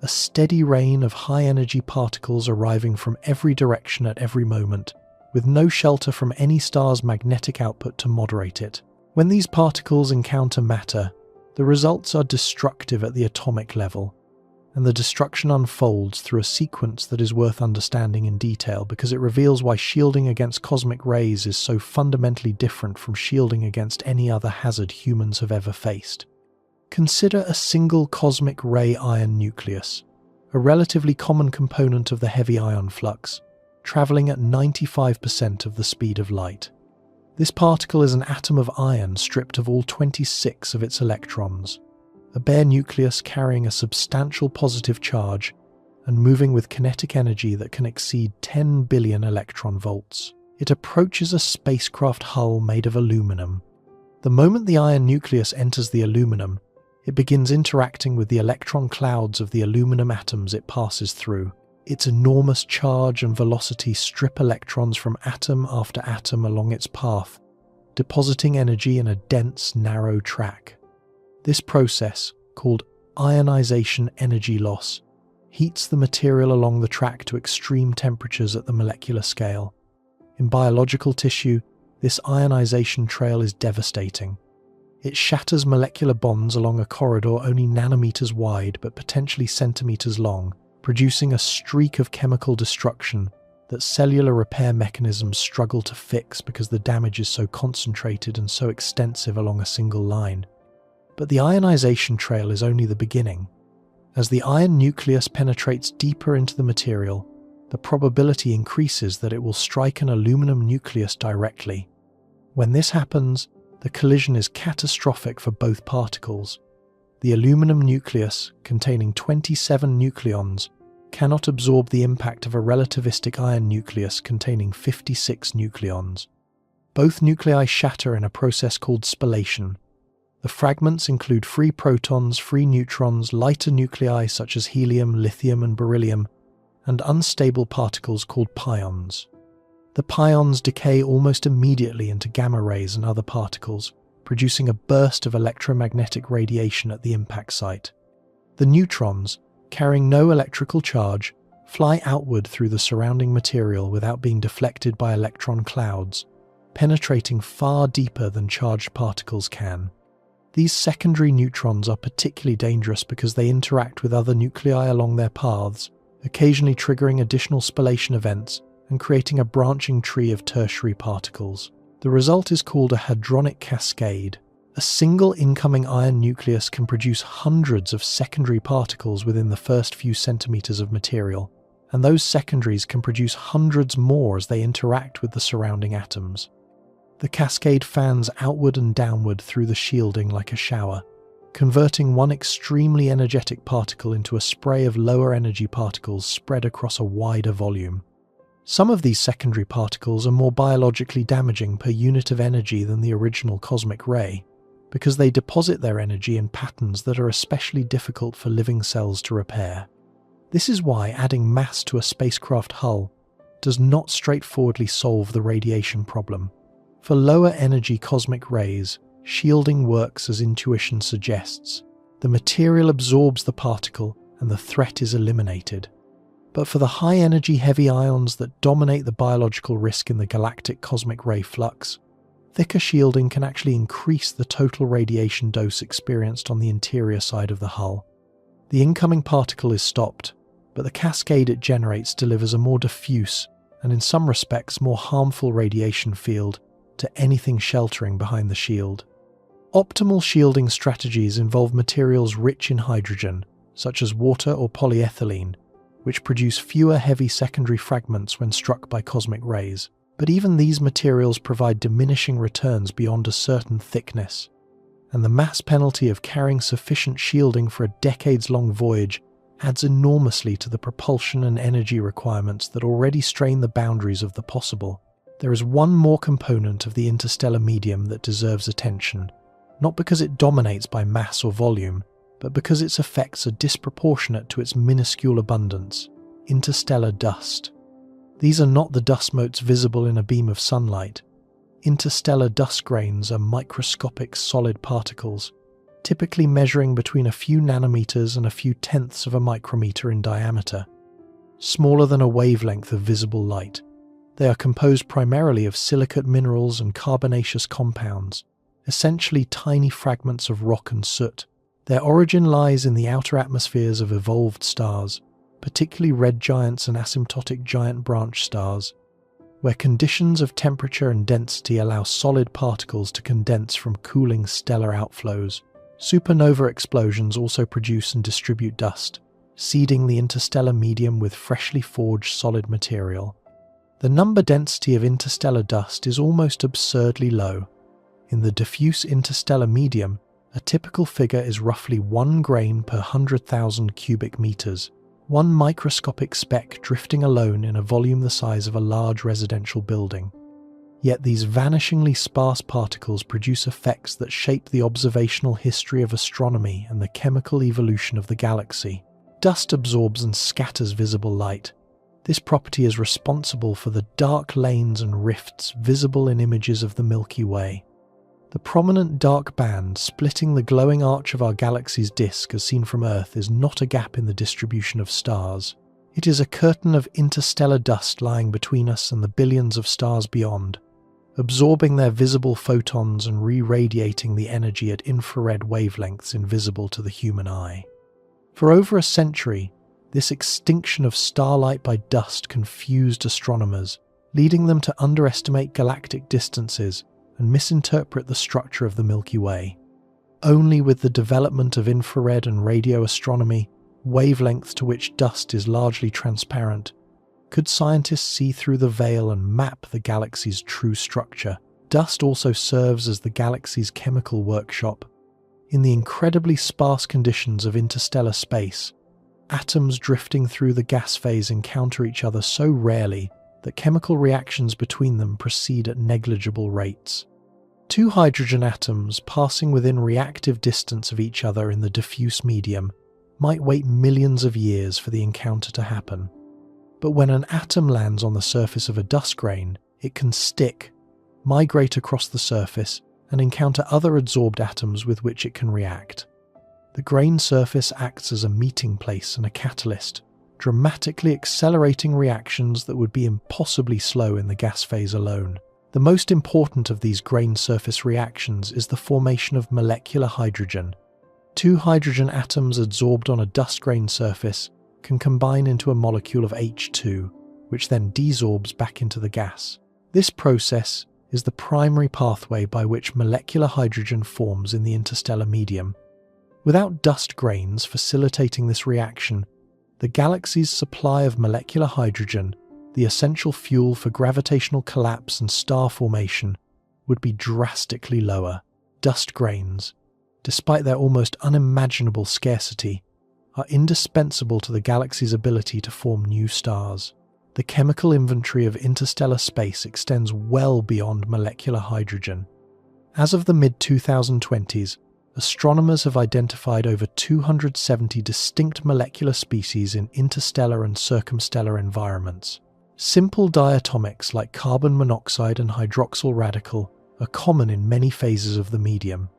a steady rain of high-energy particles arriving from every direction at every moment, with no shelter from any star's magnetic output to moderate it. When these particles encounter matter, the results are destructive at the atomic level, and the destruction unfolds through a sequence that is worth understanding in detail because it reveals why shielding against cosmic rays is so fundamentally different from shielding against any other hazard humans have ever faced. Consider a single cosmic ray ion nucleus, a relatively common component of the heavy ion flux, traveling at 95% of the speed of light. This particle is an atom of iron stripped of all 26 of its electrons, a bare nucleus carrying a substantial positive charge and moving with kinetic energy that can exceed 10 billion electron volts. It approaches a spacecraft hull made of aluminum. The moment the iron nucleus enters the aluminum, it begins interacting with the electron clouds of the aluminum atoms it passes through. Its enormous charge and velocity strip electrons from atom after atom along its path, depositing energy in a dense, narrow track. This process, called ionization energy loss, heats the material along the track to extreme temperatures at the molecular scale. In biological tissue, this ionization trail is devastating. It shatters molecular bonds along a corridor only nanometers wide but potentially centimeters long, producing a streak of chemical destruction that cellular repair mechanisms struggle to fix because the damage is so concentrated and so extensive along a single line. But the ionization trail is only the beginning. As the iron nucleus penetrates deeper into the material, the probability increases that it will strike an aluminum nucleus directly. When this happens, the collision is catastrophic for both particles. The aluminum nucleus, containing 27 nucleons, cannot absorb the impact of a relativistic iron nucleus containing 56 nucleons. Both nuclei shatter in a process called spallation. The fragments include free protons, free neutrons, lighter nuclei such as helium, lithium, and beryllium, and unstable particles called pions. The pions decay almost immediately into gamma rays and other particles, producing a burst of electromagnetic radiation at the impact site. The neutrons, carrying no electrical charge, fly outward through the surrounding material without being deflected by electron clouds, penetrating far deeper than charged particles can. These secondary neutrons are particularly dangerous because they interact with other nuclei along their paths, occasionally triggering additional spallation events and creating a branching tree of tertiary particles. The result is called a hadronic cascade. A single incoming iron nucleus can produce hundreds of secondary particles within the first few centimeters of material, and those secondaries can produce hundreds more as they interact with the surrounding atoms. The cascade fans outward and downward through the shielding like a shower, converting one extremely energetic particle into a spray of lower energy particles spread across a wider volume. Some of these secondary particles are more biologically damaging per unit of energy than the original cosmic ray, because they deposit their energy in patterns that are especially difficult for living cells to repair. This is why adding mass to a spacecraft hull does not straightforwardly solve the radiation problem. For lower energy cosmic rays, shielding works as intuition suggests. The material absorbs the particle and the threat is eliminated. But for the high energy heavy ions that dominate the biological risk in the galactic cosmic ray flux, thicker shielding can actually increase the total radiation dose experienced on the interior side of the hull. The incoming particle is stopped, but the cascade it generates delivers a more diffuse and in some respects more harmful radiation field to anything sheltering behind the shield. Optimal shielding strategies involve materials rich in hydrogen, such as water or polyethylene, which produce fewer heavy secondary fragments when struck by cosmic rays. But even these materials provide diminishing returns beyond a certain thickness, and the mass penalty of carrying sufficient shielding for a decades-long voyage adds enormously to the propulsion and energy requirements that already strain the boundaries of the possible. There is one more component of the interstellar medium that deserves attention: not because it dominates by mass or volume, but because its effects are disproportionate to its minuscule abundance: interstellar dust. These are not the dust motes visible in a beam of sunlight. Interstellar dust grains are microscopic solid particles, typically measuring between a few nanometers and a few tenths of a micrometer in diameter. Smaller than a wavelength of visible light, they are composed primarily of silicate minerals and carbonaceous compounds, essentially tiny fragments of rock and soot. Their origin lies in the outer atmospheres of evolved stars, particularly red giants and asymptotic giant branch stars, where conditions of temperature and density allow solid particles to condense from cooling stellar outflows. Supernova explosions also produce and distribute dust, seeding the interstellar medium with freshly forged solid material. The number density of interstellar dust is almost absurdly low. In the diffuse interstellar medium, a typical figure is roughly 1 grain per 100,000 cubic meters, one microscopic speck drifting alone in a volume the size of a large residential building. Yet these vanishingly sparse particles produce effects that shape the observational history of astronomy and the chemical evolution of the galaxy. Dust absorbs and scatters visible light. This property is responsible for the dark lanes and rifts visible in images of the Milky Way. The prominent dark band splitting the glowing arch of our galaxy's disk as seen from Earth is not a gap in the distribution of stars. It is a curtain of interstellar dust lying between us and the billions of stars beyond, absorbing their visible photons and re-radiating the energy at infrared wavelengths invisible to the human eye. For over a century, this extinction of starlight by dust confused astronomers, leading them to underestimate galactic distances and misinterpret the structure of the Milky Way. Only with the development of infrared and radio astronomy, wavelengths to which dust is largely transparent, could scientists see through the veil and map the galaxy's true structure. Dust also serves as the galaxy's chemical workshop. In the incredibly sparse conditions of interstellar space, atoms drifting through the gas phase encounter each other so rarely that chemical reactions between them proceed at negligible rates. Two hydrogen atoms passing within reactive distance of each other in the diffuse medium might wait millions of years for the encounter to happen. But when an atom lands on the surface of a dust grain, it can stick, migrate across the surface, and encounter other adsorbed atoms with which it can react. The grain surface acts as a meeting place and a catalyst, dramatically accelerating reactions that would be impossibly slow in the gas phase alone. The most important of these grain surface reactions is the formation of molecular hydrogen. Two hydrogen atoms adsorbed on a dust grain surface can combine into a molecule of H2, which then desorbs back into the gas. This process is the primary pathway by which molecular hydrogen forms in the interstellar medium. Without dust grains facilitating this reaction, the galaxy's supply of molecular hydrogen, the essential fuel for gravitational collapse and star formation, would be drastically lower. Dust grains, despite their almost unimaginable scarcity, are indispensable to the galaxy's ability to form new stars. The chemical inventory of interstellar space extends well beyond molecular hydrogen. As of the mid-2020s, astronomers have identified over 270 distinct molecular species in interstellar and circumstellar environments. Simple diatomics like carbon monoxide and hydroxyl radical are common in many phases of the medium.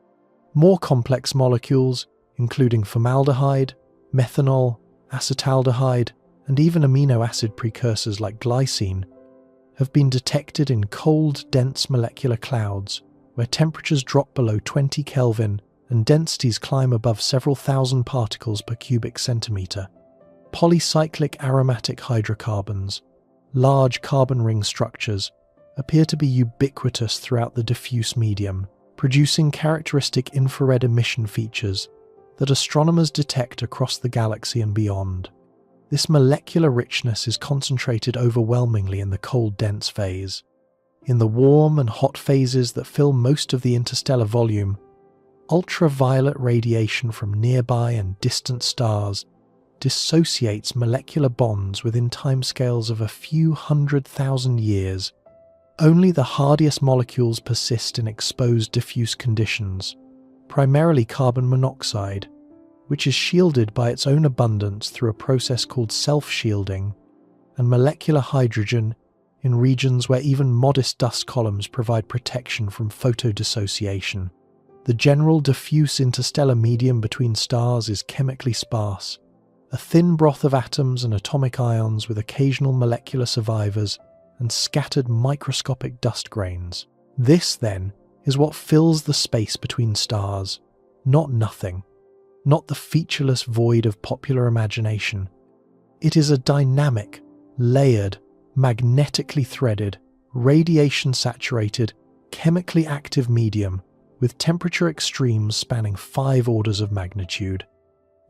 More complex molecules, including formaldehyde, methanol, acetaldehyde, and even amino acid precursors like glycine, have been detected in cold, dense molecular clouds where temperatures drop below 20 Kelvin and densities climb above several thousand particles per cubic centimeter. Polycyclic aromatic hydrocarbons, large carbon ring structures, appear to be ubiquitous throughout the diffuse medium, producing characteristic infrared emission features that astronomers detect across the galaxy and beyond. This molecular richness is concentrated overwhelmingly in the cold, dense phase. In the warm and hot phases that fill most of the interstellar volume, ultraviolet radiation from nearby and distant stars dissociates molecular bonds within timescales of a few 100,000 years. Only the hardiest molecules persist in exposed diffuse conditions. primarily carbon monoxide, which is shielded by its own abundance through a process called self-shielding, and molecular hydrogen in regions where even modest dust columns provide protection from photodissociation. The general diffuse interstellar medium between stars is chemically sparse, a thin broth of atoms and atomic ions with occasional molecular survivors and scattered microscopic dust grains. This, then, is what fills the space between stars, not nothing, not the featureless void of popular imagination. It is a dynamic, layered, magnetically threaded, radiation-saturated, chemically active medium with temperature extremes spanning 5 orders of magnitude,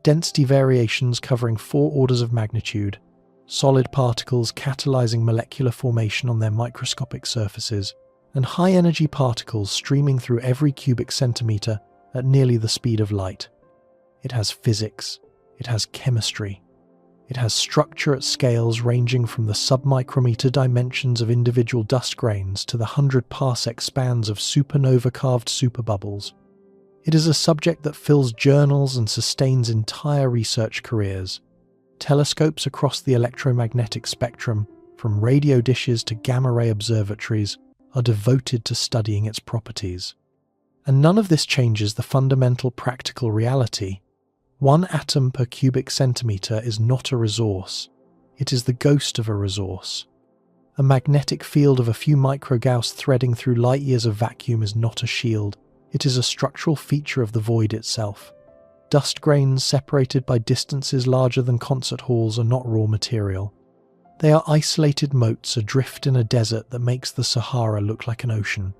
density variations covering 4 orders of magnitude, solid particles catalyzing molecular formation on their microscopic surfaces, and high-energy particles streaming through every cubic centimeter at nearly the speed of light. It has physics, it has chemistry, it has structure at scales ranging from the submicrometer dimensions of individual dust grains to the 100-parsec spans of supernova-carved superbubbles. It is a subject that fills journals and sustains entire research careers. Telescopes across the electromagnetic spectrum, from radio dishes to gamma-ray observatories, are devoted to studying its properties. And none of this changes the fundamental practical reality. 1 atom per cubic centimeter is not a resource. It is the ghost of a resource. A magnetic field of a few microgauss threading through light years of vacuum is not a shield. It is a structural feature of the void itself. Dust grains separated by distances larger than concert halls are not raw material. They are isolated motes adrift in a desert that makes the Sahara look like an ocean.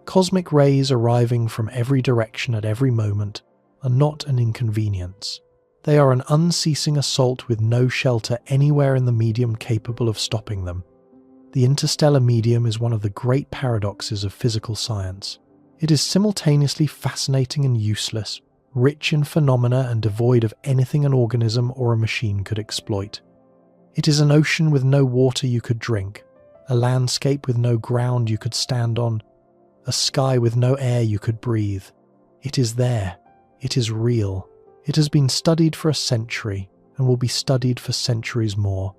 Cosmic rays arriving from every direction at every moment are not an inconvenience. They are an unceasing assault with no shelter anywhere in the medium capable of stopping them. The interstellar medium is one of the great paradoxes of physical science. It is simultaneously fascinating and useless, rich in phenomena and devoid of anything an organism or a machine could exploit. It is an ocean with no water you could drink, a landscape with no ground you could stand on, a sky with no air you could breathe. It is there. It is real. It has been studied for a century and will be studied for centuries more.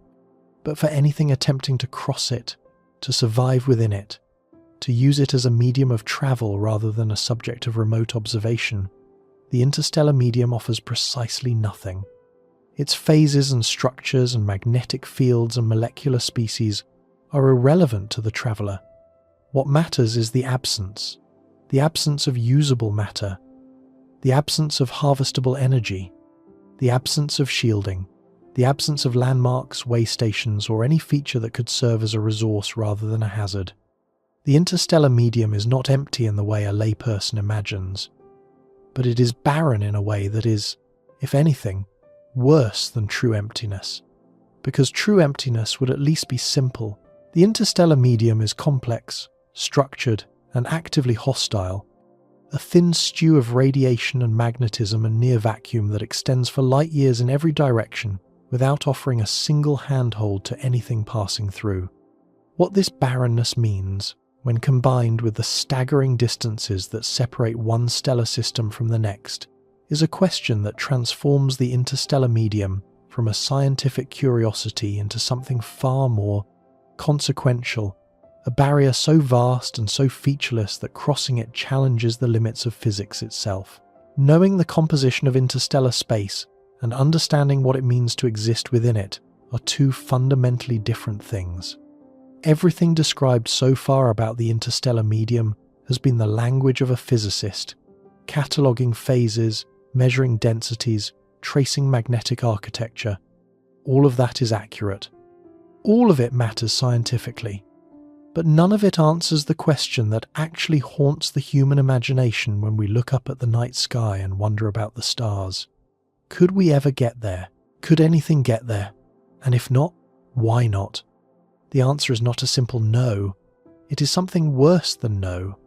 But for anything attempting to cross it, to survive within it, to use it as a medium of travel rather than a subject of remote observation, the interstellar medium offers precisely nothing. Its phases and structures and magnetic fields and molecular species are irrelevant to the traveller. What matters is the absence of usable matter, the absence of harvestable energy, the absence of shielding, the absence of landmarks, way stations, or any feature that could serve as a resource rather than a hazard. The interstellar medium is not empty in the way a layperson imagines, but it is barren in a way that is, if anything, worse than true emptiness. Because true emptiness would at least be simple. The interstellar medium is complex, structured, and actively hostile, a thin stew of radiation and magnetism and near vacuum that extends for light years in every direction without offering a single handhold to anything passing through. What this barrenness means, when combined with the staggering distances that separate one stellar system from the next, is a question that transforms the interstellar medium from a scientific curiosity into something far more consequential, a barrier so vast and so featureless that crossing it challenges the limits of physics itself. Knowing the composition of interstellar space and understanding what it means to exist within it are two fundamentally different things. Everything described so far about the interstellar medium has been the language of a physicist, cataloguing phases, measuring densities, tracing magnetic architecture. All of that is accurate. All of it matters scientifically. But none of it answers the question that actually haunts the human imagination when we look up at the night sky and wonder about the stars. Could we ever get there? Could anything get there? And if not, why not? The answer is not a simple no. It is something worse than no.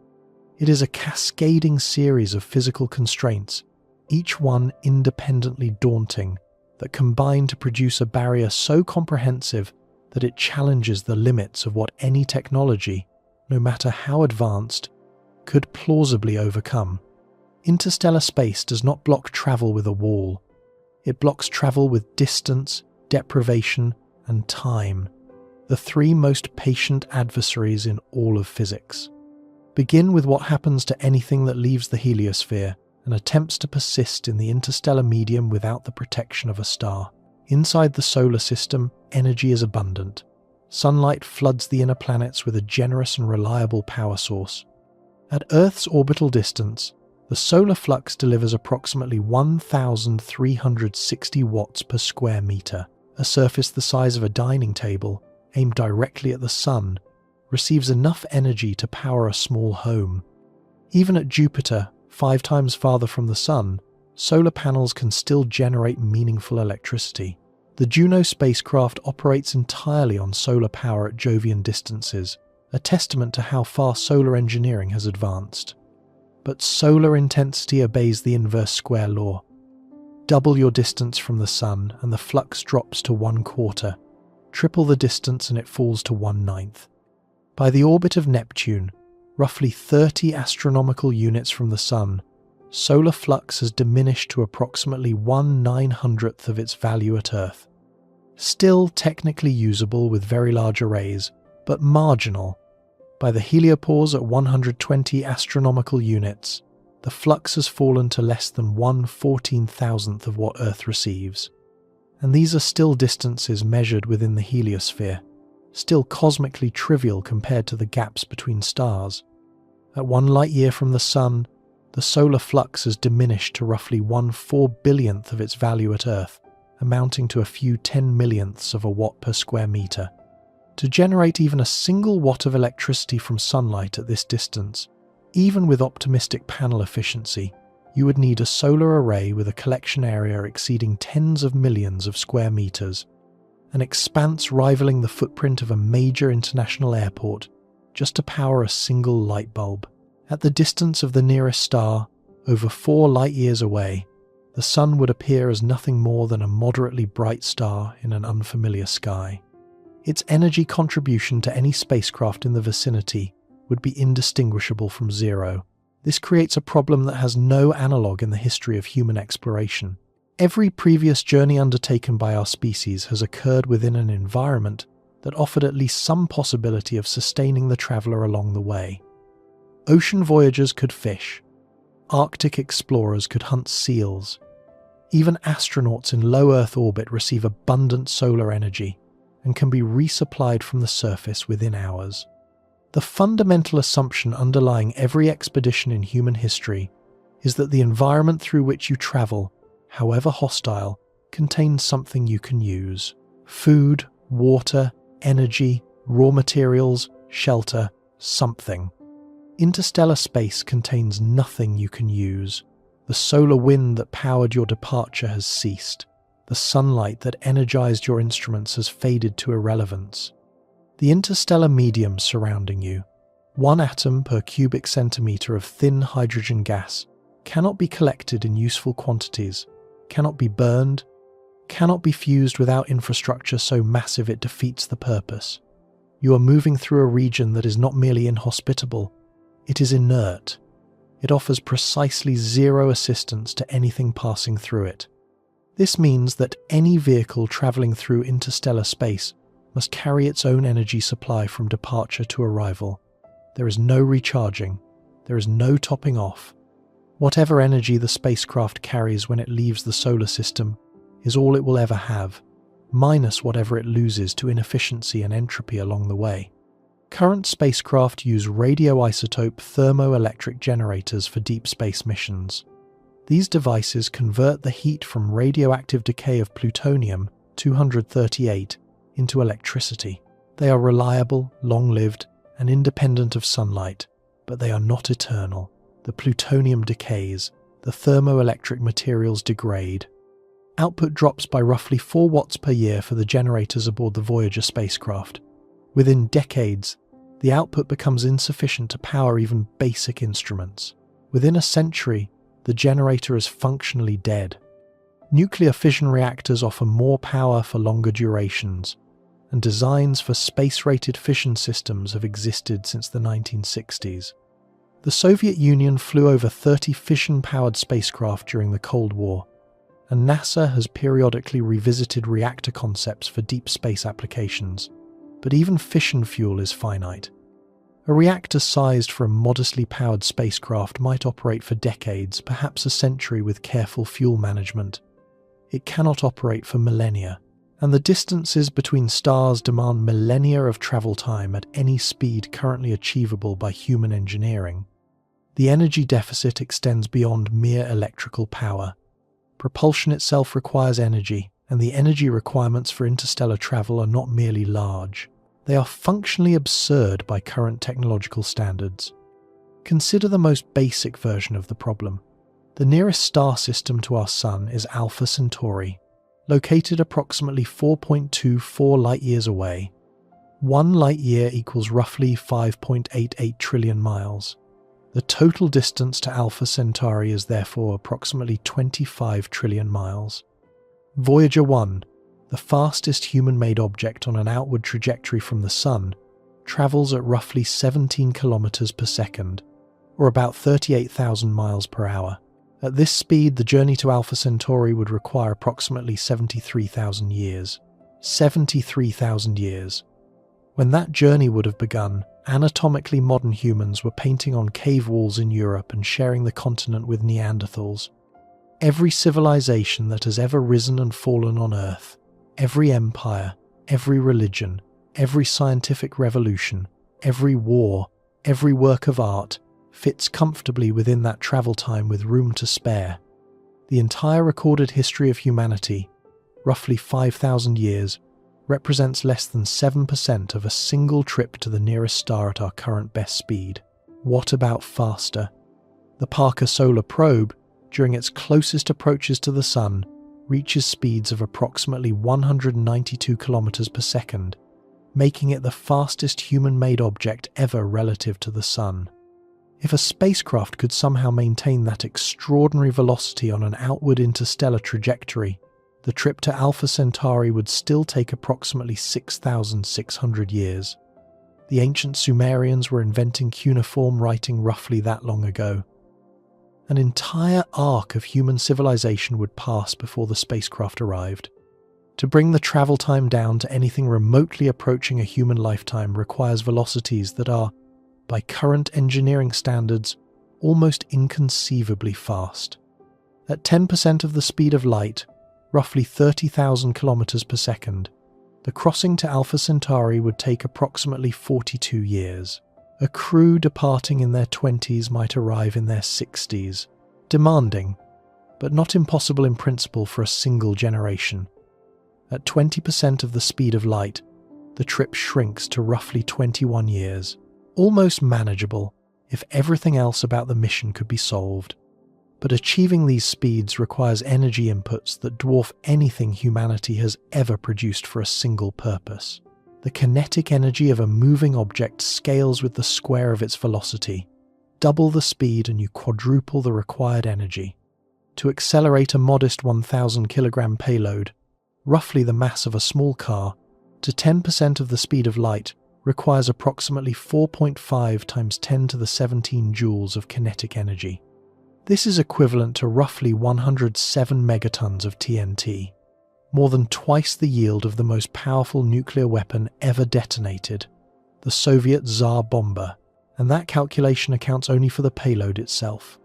It is a cascading series of physical constraints, each one independently daunting, that combine to produce a barrier so comprehensive that it challenges the limits of what any technology, no matter how advanced, could plausibly overcome. Interstellar space does not block travel with a wall. It blocks travel with distance, deprivation, and time, the three most patient adversaries in all of physics. Begin with what happens to anything that leaves the heliosphere and attempts to persist in the interstellar medium without the protection of a star. Inside the solar system, energy is abundant. Sunlight floods the inner planets with a generous and reliable power source. At Earth's orbital distance, the solar flux delivers approximately 1,360 watts per square meter. A surface the size of a dining table, aimed directly at the sun, receives enough energy to power a small home. Even at Jupiter, 5 times farther from the sun, solar panels can still generate meaningful electricity. The Juno spacecraft operates entirely on solar power at Jovian distances, a testament to how far solar engineering has advanced. But solar intensity obeys the inverse square law. Double your distance from the sun and the flux drops to 1/4. Triple the distance and it falls to 1/9. By the orbit of Neptune, roughly 30 astronomical units from the sun, solar flux has diminished to approximately 1/900th of its value at Earth. Still technically usable with very large arrays, but marginal. By the heliopause at 120 astronomical units, the flux has fallen to less than 1/14,000th of what Earth receives. And these are still distances measured within the heliosphere, still cosmically trivial compared to the gaps between stars. At 1 light-year from the sun, the solar flux has diminished to roughly 1/4 billionth of its value at Earth, amounting to a few 10 millionths of a watt per square meter. To generate even a single watt of electricity from sunlight at this distance, even with optimistic panel efficiency, you would need a solar array with a collection area exceeding tens of millions of square meters, an expanse rivaling the footprint of a major international airport, just to power a single light bulb. At the distance of the nearest star, over 4 light-years away, the sun would appear as nothing more than a moderately bright star in an unfamiliar sky. Its energy contribution to any spacecraft in the vicinity would be indistinguishable from zero. This creates a problem that has no analogue in the history of human exploration. Every previous journey undertaken by our species has occurred within an environment that offered at least some possibility of sustaining the traveller along the way. Ocean voyagers could fish. Arctic explorers could hunt seals. Even astronauts in low Earth orbit receive abundant solar energy and can be resupplied from the surface within hours. The fundamental assumption underlying every expedition in human history is that the environment through which you travel, however hostile, contains something you can use. Food, water, energy, raw materials, shelter, something. Interstellar space contains nothing you can use. The solar wind that powered your departure has ceased. The sunlight that energized your instruments has faded to irrelevance. The interstellar medium surrounding you, 1 atom per cubic centimeter of thin hydrogen gas, cannot be collected in useful quantities, cannot be burned, cannot be fused without infrastructure so massive it defeats the purpose. You are moving through a region that is not merely inhospitable, it is inert. It offers precisely zero assistance to anything passing through it. This means that any vehicle travelling through interstellar space must carry its own energy supply from departure to arrival. There is no recharging. There is no topping off. Whatever energy the spacecraft carries when it leaves the solar system is all it will ever have, minus whatever it loses to inefficiency and entropy along the way. Current spacecraft use radioisotope thermoelectric generators for deep space missions. These devices convert the heat from radioactive decay of plutonium-238 into electricity. They are reliable, long-lived, and independent of sunlight, but they are not eternal. The plutonium decays, the thermoelectric materials degrade. Output drops by roughly 4 watts per year for the generators aboard the Voyager spacecraft. Within decades, the output becomes insufficient to power even basic instruments. Within a century, the generator is functionally dead. Nuclear fission reactors offer more power for longer durations, and designs for space-rated fission systems have existed since the 1960s. The Soviet Union flew over 30 fission-powered spacecraft during the Cold War, and NASA has periodically revisited reactor concepts for deep space applications. But even fission fuel is finite. A reactor sized for a modestly powered spacecraft might operate for decades, perhaps a century with careful fuel management. It cannot operate for millennia, and the distances between stars demand millennia of travel time at any speed currently achievable by human engineering. The energy deficit extends beyond mere electrical power. Propulsion itself requires energy, and the energy requirements for interstellar travel are not merely large. They are functionally absurd by current technological standards. Consider the most basic version of the problem. The nearest star system to our Sun is Alpha Centauri, located approximately 4.24 light-years away. 1 light-year equals roughly 5.88 trillion miles. The total distance to Alpha Centauri is therefore approximately 25 trillion miles. Voyager 1, the fastest human-made object on an outward trajectory from the Sun, travels at roughly 17 kilometers per second, or about 38,000 miles per hour. At this speed, the journey to Alpha Centauri would require approximately 73,000 years. 73,000 years. When that journey would have begun, anatomically modern humans were painting on cave walls in Europe and sharing the continent with Neanderthals. Every civilization that has ever risen and fallen on Earth, every empire, every religion, every scientific revolution, every war, every work of art, fits comfortably within that travel time with room to spare. The entire recorded history of humanity, roughly 5,000 years, represents less than 7% of a single trip to the nearest star at our current best speed. What about faster? The Parker Solar Probe, during its closest approaches to the Sun, reaches speeds of approximately 192 kilometers per second, making it the fastest human-made object ever relative to the Sun. If a spacecraft could somehow maintain that extraordinary velocity on an outward interstellar trajectory, the trip to Alpha Centauri would still take approximately 6,600 years. The ancient Sumerians were inventing cuneiform writing roughly that long ago. An entire arc of human civilization would pass before the spacecraft arrived. To bring the travel time down to anything remotely approaching a human lifetime requires velocities that are, by current engineering standards, almost inconceivably fast. At 10% of the speed of light, roughly 30,000 kilometers per second, the crossing to Alpha Centauri would take approximately 42 years. A crew departing in their 20s might arrive in their 60s. Demanding, but not impossible in principle for a single generation. At 20% of the speed of light, the trip shrinks to roughly 21 years. Almost manageable if everything else about the mission could be solved. But achieving these speeds requires energy inputs that dwarf anything humanity has ever produced for a single purpose. The kinetic energy of a moving object scales with the square of its velocity. Double the speed and you quadruple the required energy. To accelerate a modest 1,000 kilogram payload, roughly the mass of a small car, to 10% of the speed of light requires approximately 4.5 times 10 to the 17 joules of kinetic energy. This is equivalent to roughly 107 megatons of TNT. More than twice the yield of the most powerful nuclear weapon ever detonated, the Soviet Tsar bomber, and that calculation accounts only for the payload itself.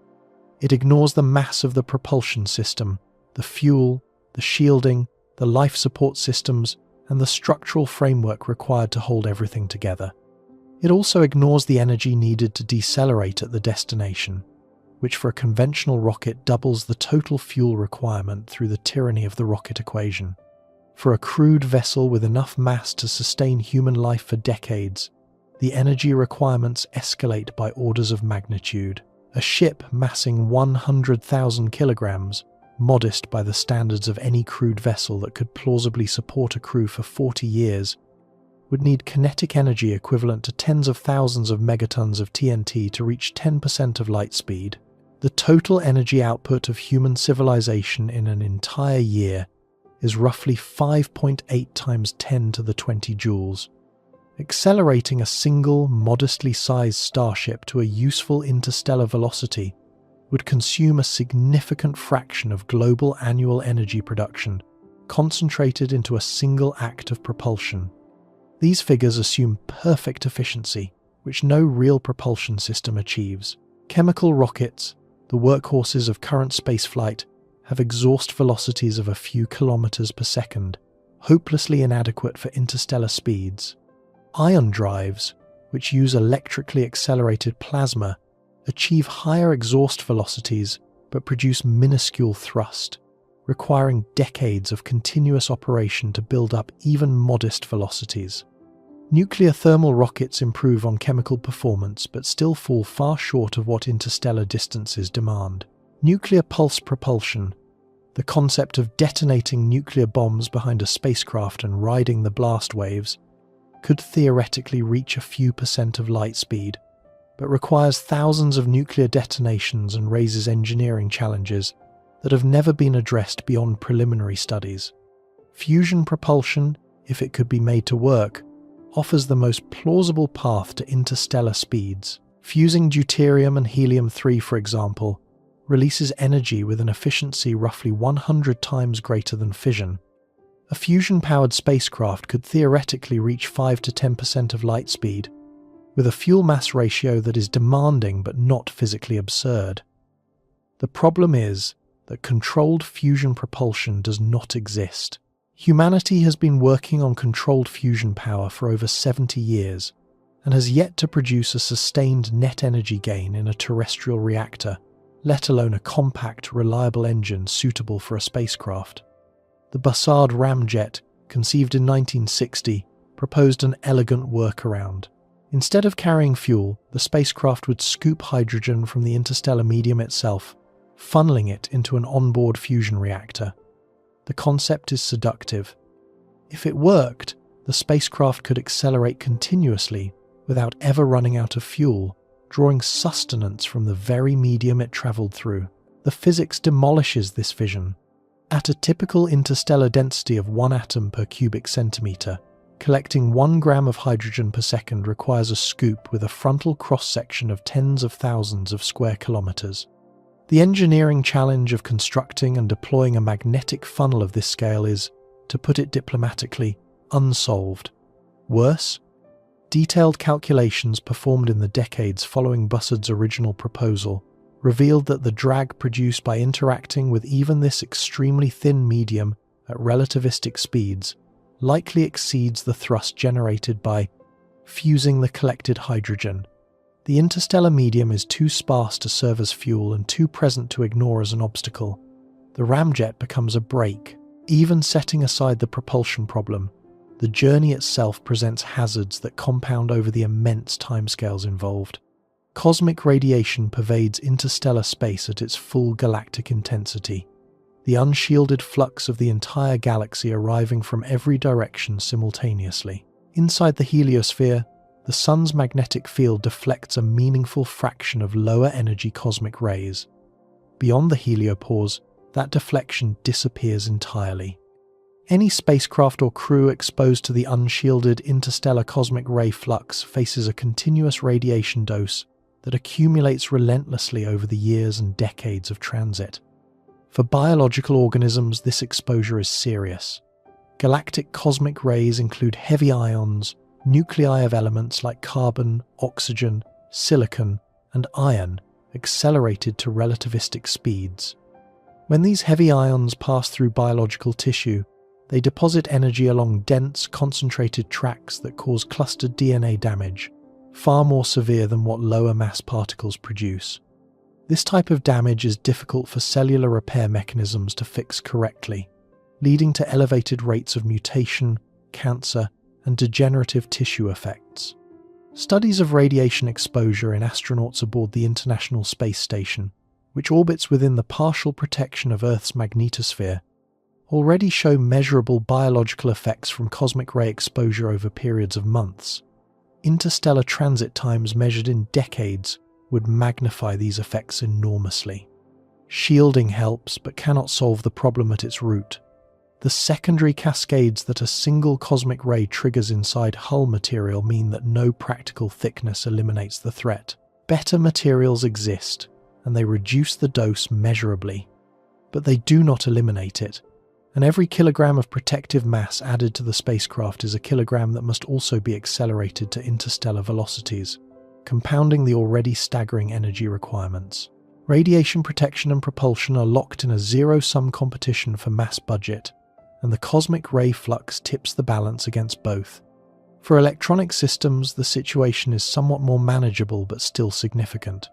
It ignores the mass of the propulsion system, the fuel, the shielding, the life support systems, and the structural framework required to hold everything together. It also ignores the energy needed to decelerate at the destination, which for a conventional rocket doubles the total fuel requirement through the tyranny of the rocket equation. For a crewed vessel with enough mass to sustain human life for decades, the energy requirements escalate by orders of magnitude. A ship massing 100,000 kilograms, modest by the standards of any crewed vessel that could plausibly support a crew for 40 years, would need kinetic energy equivalent to tens of thousands of megatons of TNT to reach 10% of light speed. The total energy output of human civilization in an entire year is roughly 5.8 times 10 to the 20 joules. Accelerating a single, modestly sized starship to a useful interstellar velocity would consume a significant fraction of global annual energy production, concentrated into a single act of propulsion. These figures assume perfect efficiency, which no real propulsion system achieves. Chemical rockets, the workhorses of current spaceflight, have exhaust velocities of a few kilometers per second, hopelessly inadequate for interstellar speeds. Ion drives, which use electrically accelerated plasma, achieve higher exhaust velocities but produce minuscule thrust, requiring decades of continuous operation to build up even modest velocities. Nuclear thermal rockets improve on chemical performance but still fall far short of what interstellar distances demand. Nuclear pulse propulsion, the concept of detonating nuclear bombs behind a spacecraft and riding the blast waves, could theoretically reach a few percent of light speed, but requires thousands of nuclear detonations and raises engineering challenges that have never been addressed beyond preliminary studies. Fusion propulsion, if it could be made to work, offers the most plausible path to interstellar speeds. Fusing deuterium and helium-3, for example, releases energy with an efficiency roughly 100 times greater than fission. A fusion-powered spacecraft could theoretically reach 5 to 10% of light speed, with a fuel-mass ratio that is demanding but not physically absurd. The problem is that controlled fusion propulsion does not exist. Humanity has been working on controlled fusion power for over 70 years and has yet to produce a sustained net energy gain in a terrestrial reactor, let alone a compact, reliable engine suitable for a spacecraft. The Bussard ramjet, conceived in 1960, proposed an elegant workaround. Instead of carrying fuel, the spacecraft would scoop hydrogen from the interstellar medium itself, funneling it into an onboard fusion reactor. The concept is seductive. If it worked, the spacecraft could accelerate continuously without ever running out of fuel, drawing sustenance from the very medium it traveled through. The physics demolishes this vision. At a typical interstellar density of 1 atom per cubic centimeter, collecting 1 gram of hydrogen per second requires a scoop with a frontal cross-section of tens of thousands of square kilometers. The engineering challenge of constructing and deploying a magnetic funnel of this scale is, to put it diplomatically, unsolved. Worse, detailed calculations performed in the decades following Bussard's original proposal revealed that the drag produced by interacting with even this extremely thin medium at relativistic speeds likely exceeds the thrust generated by fusing the collected hydrogen. The interstellar medium is too sparse to serve as fuel and too present to ignore as an obstacle. The ramjet becomes a brake. Even setting aside the propulsion problem, the journey itself presents hazards that compound over the immense timescales involved. Cosmic radiation pervades interstellar space at its full galactic intensity, the unshielded flux of the entire galaxy arriving from every direction simultaneously. Inside the heliosphere, the Sun's magnetic field deflects a meaningful fraction of lower energy cosmic rays. Beyond the heliopause, that deflection disappears entirely. Any spacecraft or crew exposed to the unshielded interstellar cosmic ray flux faces a continuous radiation dose that accumulates relentlessly over the years and decades of transit. For biological organisms, this exposure is serious. Galactic cosmic rays include heavy ions, nuclei of elements like carbon, oxygen, silicon, and iron, accelerated to relativistic speeds. When these heavy ions pass through biological tissue, they deposit energy along dense, concentrated tracks that cause clustered DNA damage, far more severe than what lower mass particles produce. This type of damage is difficult for cellular repair mechanisms to fix correctly, leading to elevated rates of mutation, cancer, and degenerative tissue effects. Studies of radiation exposure in astronauts aboard the International Space Station, which orbits within the partial protection of Earth's magnetosphere, already show measurable biological effects from cosmic ray exposure over periods of months. Interstellar transit times measured in decades would magnify these effects enormously. Shielding helps, but cannot solve the problem at its root. The secondary cascades that a single cosmic ray triggers inside hull material mean that no practical thickness eliminates the threat. Better materials exist, and they reduce the dose measurably. But they do not eliminate it, and every kilogram of protective mass added to the spacecraft is a kilogram that must also be accelerated to interstellar velocities, compounding the already staggering energy requirements. Radiation protection and propulsion are locked in a zero-sum competition for mass budget, and the cosmic ray flux tips the balance against both. For electronic systems, the situation is somewhat more manageable but still significant.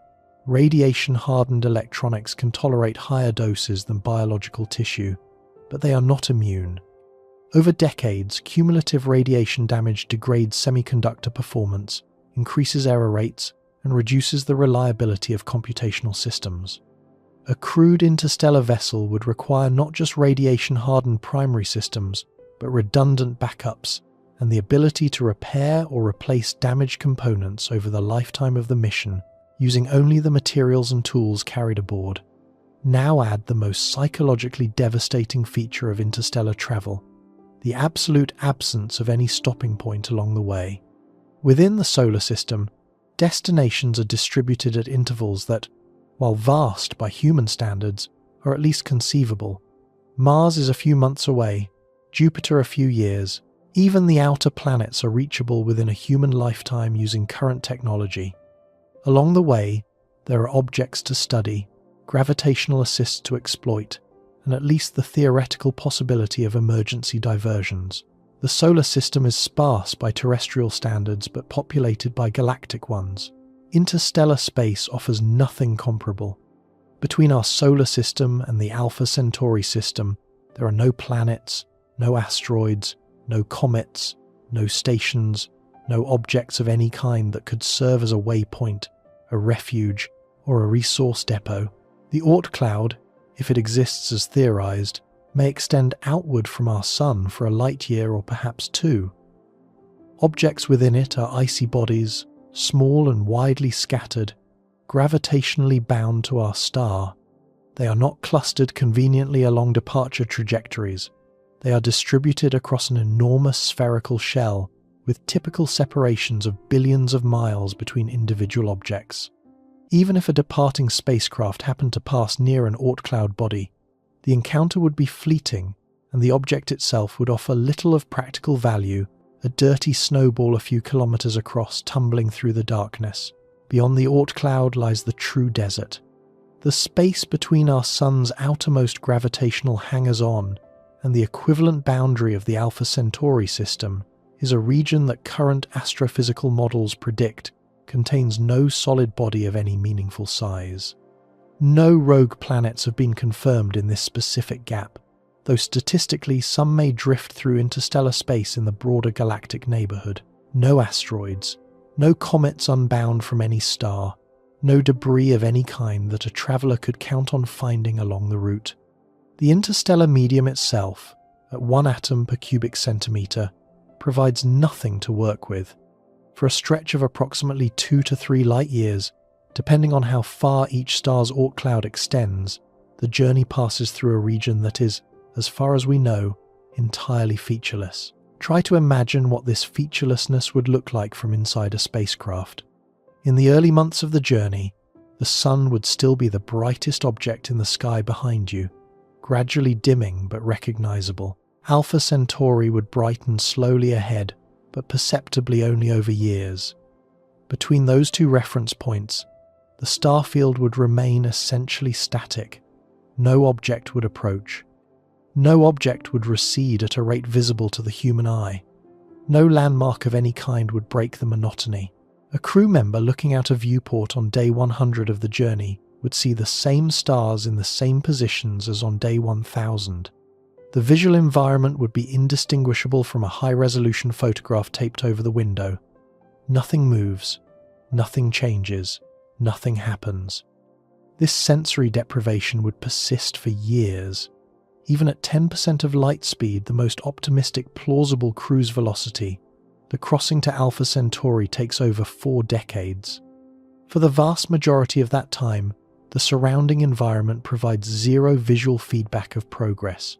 Radiation-hardened electronics can tolerate higher doses than biological tissue, but they are not immune. Over decades, cumulative radiation damage degrades semiconductor performance, increases error rates, and reduces the reliability of computational systems. A crewed interstellar vessel would require not just radiation-hardened primary systems, but redundant backups and the ability to repair or replace damaged components over the lifetime of the mission using only the materials and tools carried aboard. Now add the most psychologically devastating feature of interstellar travel, the absolute absence of any stopping point along the way. Within the solar system, destinations are distributed at intervals that, while vast by human standards, are at least conceivable. Mars is a few months away, Jupiter a few years. Even the outer planets are reachable within a human lifetime using current technology. Along the way, there are objects to study, gravitational assists to exploit, and at least the theoretical possibility of emergency diversions. The solar system is sparse by terrestrial standards but populated by galactic ones. Interstellar space offers nothing comparable. Between our solar system and the Alpha Centauri system, there are no planets, no asteroids, no comets, no stations, no objects of any kind that could serve as a waypoint, a refuge, or a resource depot. The Oort cloud, if it exists as theorized, may extend outward from our Sun for a light year or perhaps two. Objects within it are icy bodies, small and widely scattered, gravitationally bound to our star. They are not clustered conveniently along departure trajectories. They are distributed across an enormous spherical shell, with typical separations of billions of miles between individual objects. Even if a departing spacecraft happened to pass near an Oort cloud body, the encounter would be fleeting, and the object itself would offer little of practical value, a dirty snowball a few kilometers across tumbling through the darkness. Beyond the Oort cloud lies the true desert. The space between our Sun's outermost gravitational hangers-on and the equivalent boundary of the Alpha Centauri system is a region that current astrophysical models predict contains no solid body of any meaningful size. No rogue planets have been confirmed in this specific gap, though statistically some may drift through interstellar space in the broader galactic neighborhood. No asteroids, no comets unbound from any star, no debris of any kind that a traveler could count on finding along the route. The interstellar medium itself, at 1 atom per cubic centimeter, provides nothing to work with. For a stretch of approximately 2 to 3 light years, depending on how far each star's Oort cloud extends, the journey passes through a region that is, as far as we know, entirely featureless. Try to imagine what this featurelessness would look like from inside a spacecraft. In the early months of the journey, the sun would still be the brightest object in the sky behind you, gradually dimming but recognizable. Alpha Centauri would brighten slowly ahead, but perceptibly only over years. Between those two reference points, the star field would remain essentially static. No object would approach. No object would recede at a rate visible to the human eye. No landmark of any kind would break the monotony. A crew member looking out a viewport on day 100 of the journey would see the same stars in the same positions as on day 1000. The visual environment would be indistinguishable from a high-resolution photograph taped over the window. Nothing moves, nothing changes, nothing happens. This sensory deprivation would persist for years. Even at 10% of light speed, the most optimistic plausible cruise velocity, the crossing to Alpha Centauri takes over 4 decades. For the vast majority of that time, the surrounding environment provides zero visual feedback of progress.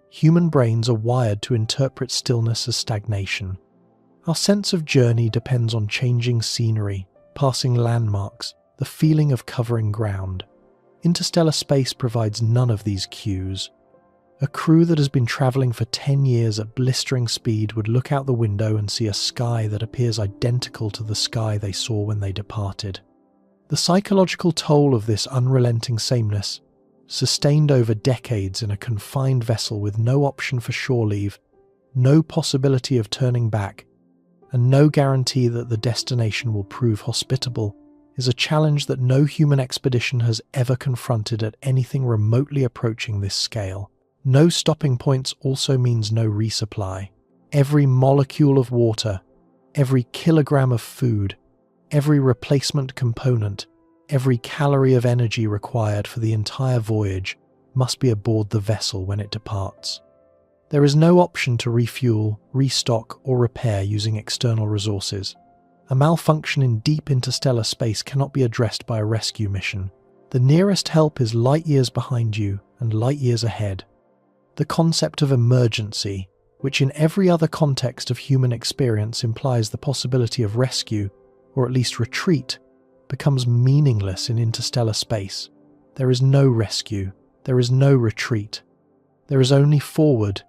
Human brains are wired to interpret stillness as stagnation. Our sense of journey depends on changing scenery, passing landmarks, the feeling of covering ground. Interstellar space provides none of these cues. A crew that has been travelling for 10 years at blistering speed would look out the window and see a sky that appears identical to the sky they saw when they departed. The psychological toll of this unrelenting sameness, sustained over decades in a confined vessel with no option for shore leave, no possibility of turning back, and no guarantee that the destination will prove hospitable, is a challenge that no human expedition has ever confronted at anything remotely approaching this scale. No stopping points also means no resupply. Every molecule of water, every kilogram of food, every replacement component, every calorie of energy required for the entire voyage must be aboard the vessel when it departs. There is no option to refuel, restock, or repair using external resources. A malfunction in deep interstellar space cannot be addressed by a rescue mission. The nearest help is light years behind you and light years ahead. The concept of emergency, which in every other context of human experience implies the possibility of rescue, or at least retreat, becomes meaningless in interstellar space. There is no rescue, there is no retreat. There is only forward,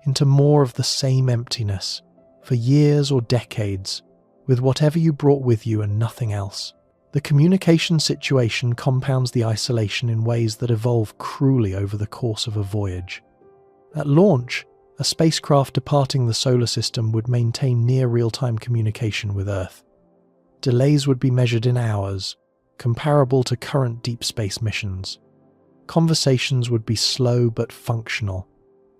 into more of the same emptiness, for years or decades, with whatever you brought with you and nothing else. The communication situation compounds the isolation in ways that evolve cruelly over the course of a voyage. At launch, a spacecraft departing the solar system would maintain near real-time communication with Earth. Delays would be measured in hours, comparable to current deep space missions. Conversations would be slow but functional.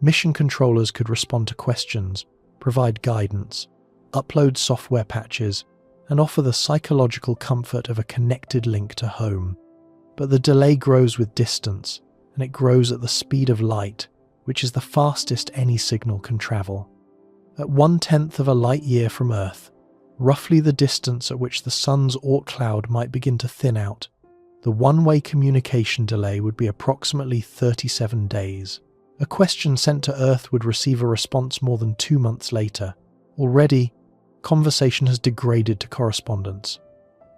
Mission controllers could respond to questions, provide guidance, upload software patches, and offer the psychological comfort of a connected link to home. But the delay grows with distance, and it grows at the speed of light, which is the fastest any signal can travel. At 1/10 of a light year from Earth, roughly the distance at which the sun's Oort cloud might begin to thin out, the one-way communication delay would be approximately 37 days. A question sent to Earth would receive a response more than 2 months later. Already, conversation has degraded to correspondence.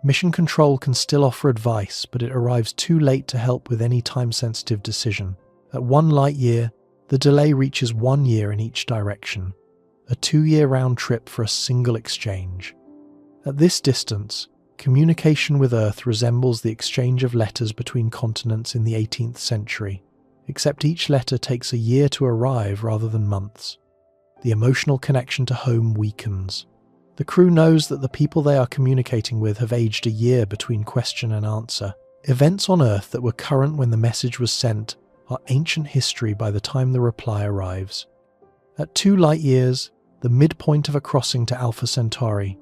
Mission Control can still offer advice, but it arrives too late to help with any time-sensitive decision. At 1 light year, the delay reaches 1 year in each direction, a 2-year round trip for a single exchange. At this distance, communication with Earth resembles the exchange of letters between continents in the 18th century, except each letter takes a year to arrive rather than months. The emotional connection to home weakens. The crew knows that the people they are communicating with have aged a year between question and answer. Events on Earth that were current when the message was sent are ancient history by the time the reply arrives. At 2 light years, the midpoint of a crossing to Alpha Centauri,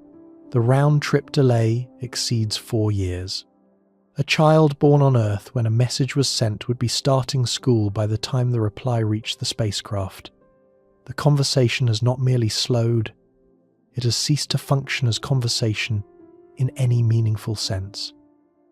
the round-trip delay exceeds 4 years. A child born on Earth when a message was sent would be starting school by the time the reply reached the spacecraft. The conversation has not merely slowed, it has ceased to function as conversation in any meaningful sense.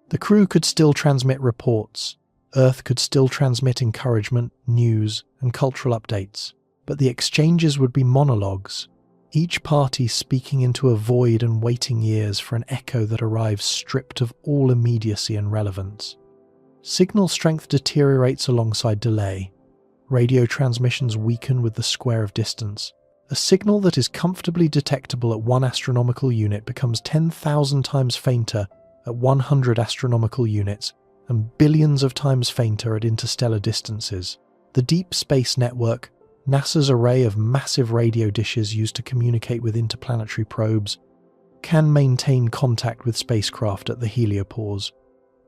The crew could still transmit reports, Earth could still transmit encouragement, news, and cultural updates, but the exchanges would be monologues, each party speaking into a void and waiting years for an echo that arrives stripped of all immediacy and relevance. Signal strength deteriorates alongside delay. Radio transmissions weaken with the square of distance. A signal that is comfortably detectable at 1 astronomical unit becomes 10,000 times fainter at 100 astronomical units and billions of times fainter at interstellar distances. The Deep Space Network, NASA's array of massive radio dishes used to communicate with interplanetary probes, can maintain contact with spacecraft at the heliopause,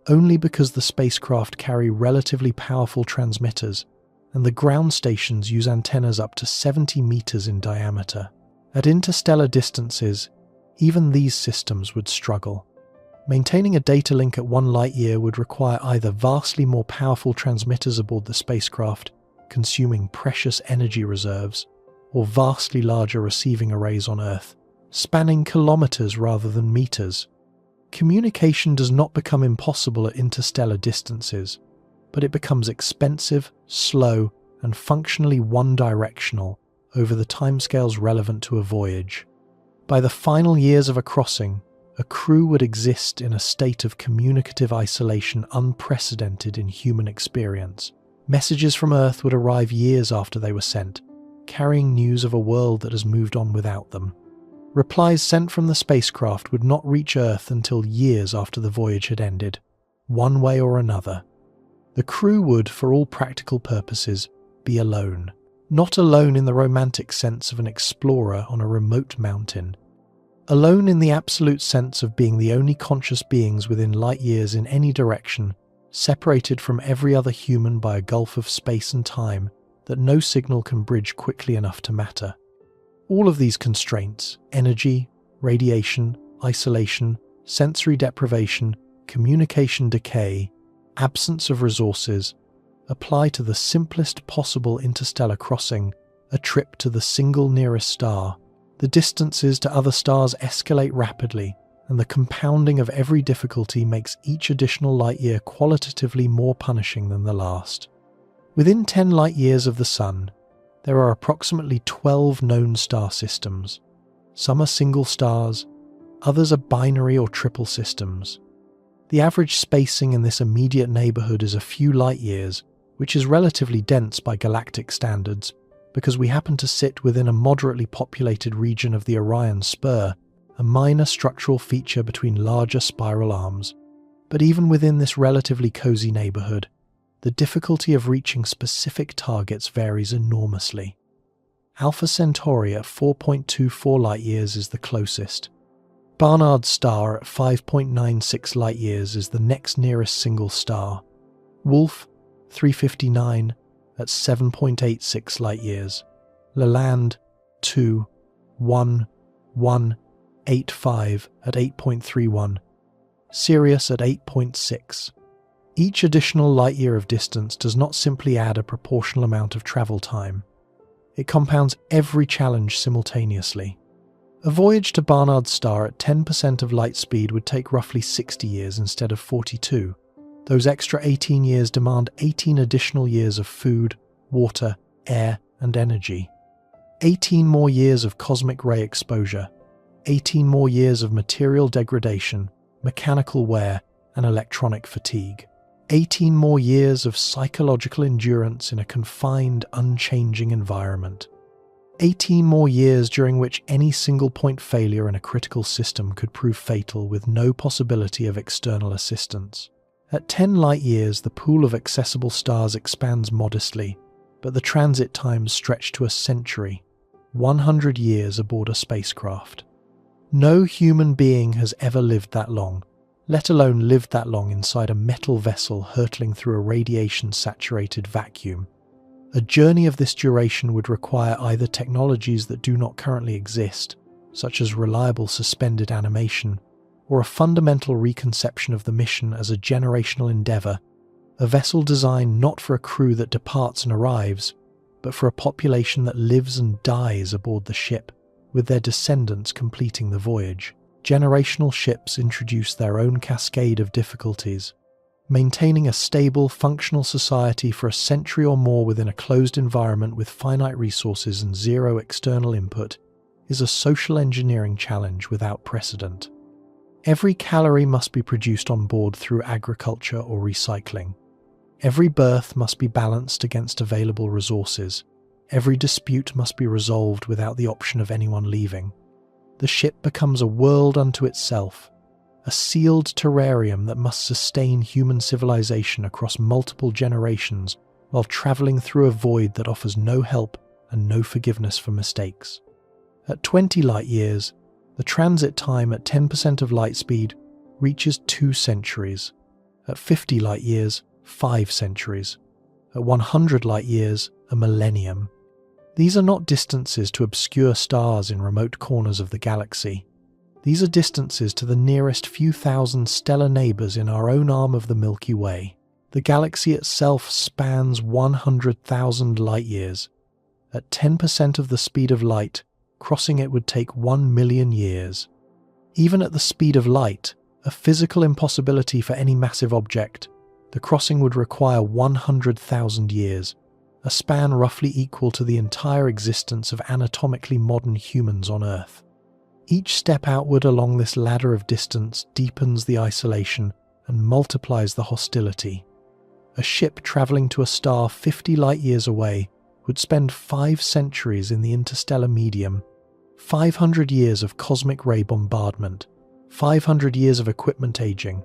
only because the spacecraft carry relatively powerful transmitters and the ground stations use antennas up to 70 meters in diameter. At interstellar distances, even these systems would struggle. Maintaining a data link at 1 light year would require either vastly more powerful transmitters aboard the spacecraft, consuming precious energy reserves, or vastly larger receiving arrays on Earth, spanning kilometers rather than meters. Communication does not become impossible at interstellar distances, but it becomes expensive, slow, and functionally one-directional over the timescales relevant to a voyage. By the final years of a crossing, a crew would exist in a state of communicative isolation unprecedented in human experience. Messages from Earth would arrive years after they were sent, carrying news of a world that has moved on without them. Replies sent from the spacecraft would not reach Earth until years after the voyage had ended, one way or another. The crew would, for all practical purposes, be alone. Not alone in the romantic sense of an explorer on a remote mountain. Alone in the absolute sense of being the only conscious beings within light years in any direction, separated from every other human by a gulf of space and time that no signal can bridge quickly enough to matter. All of these constraints, energy, radiation, isolation, sensory deprivation, communication decay, absence of resources, apply to the simplest possible interstellar crossing, a trip to the single nearest star. The distances to other stars escalate rapidly, and the compounding of every difficulty makes each additional light year qualitatively more punishing than the last. Within 10 light years of the Sun, there are approximately 12 known star systems. Some are single stars, others are binary or triple systems. The average spacing in this immediate neighbourhood is a few light years, which is relatively dense by galactic standards, because we happen to sit within a moderately populated region of the Orion Spur, a minor structural feature between larger spiral arms. But even within this relatively cosy neighbourhood, the difficulty of reaching specific targets varies enormously. Alpha Centauri at 4.24 light-years is the closest. Barnard's star at 5.96 light-years is the next nearest single star. Wolf, 359, at 7.86 light-years. Lalande, 2, 1, 1, 85 at 8.31. Sirius at 8.6. Each additional light-year of distance does not simply add a proportional amount of travel time. It compounds every challenge simultaneously. A voyage to Barnard's star at 10% of light speed would take roughly 60 years instead of 42. Those extra 18 years demand 18 additional years of food, water, air, and energy. 18 more years of cosmic ray exposure. 18 more years of material degradation, mechanical wear, and electronic fatigue. 18 more years of psychological endurance in a confined, unchanging environment. 18 more years during which any single point failure in a critical system could prove fatal with no possibility of external assistance. At 10 light-years, the pool of accessible stars expands modestly, but the transit times stretch to a century, 100 years aboard a spacecraft. No human being has ever lived that long, let alone lived that long inside a metal vessel hurtling through a radiation-saturated vacuum. A journey of this duration would require either technologies that do not currently exist, such as reliable suspended animation, or a fundamental reconception of the mission as a generational endeavour, a vessel designed not for a crew that departs and arrives, but for a population that lives and dies aboard the ship, with their descendants completing the voyage. Generational ships introduce their own cascade of difficulties. Maintaining a stable, functional society for a century or more within a closed environment with finite resources and zero external input is a social engineering challenge without precedent. Every calorie must be produced on board through agriculture or recycling. Every birth must be balanced against available resources. Every dispute must be resolved without the option of anyone leaving. The ship becomes a world unto itself, a sealed terrarium that must sustain human civilization across multiple generations while travelling through a void that offers no help and no forgiveness for mistakes. At 20 light-years, the transit time at 10% of light speed reaches 2 centuries. At 50 light-years, 5 centuries. At 100 light-years, a millennium. These are not distances to obscure stars in remote corners of the galaxy. These are distances to the nearest few thousand stellar neighbours in our own arm of the Milky Way. The galaxy itself spans 100,000 light-years. At 10% of the speed of light, crossing it would take 1 million years. Even at the speed of light, a physical impossibility for any massive object, the crossing would require 100,000 years, a span roughly equal to the entire existence of anatomically modern humans on Earth. Each step outward along this ladder of distance deepens the isolation and multiplies the hostility. A ship traveling to a star 50 light-years away would spend 5 centuries in the interstellar medium, 500 years of cosmic ray bombardment, 500 years of equipment aging,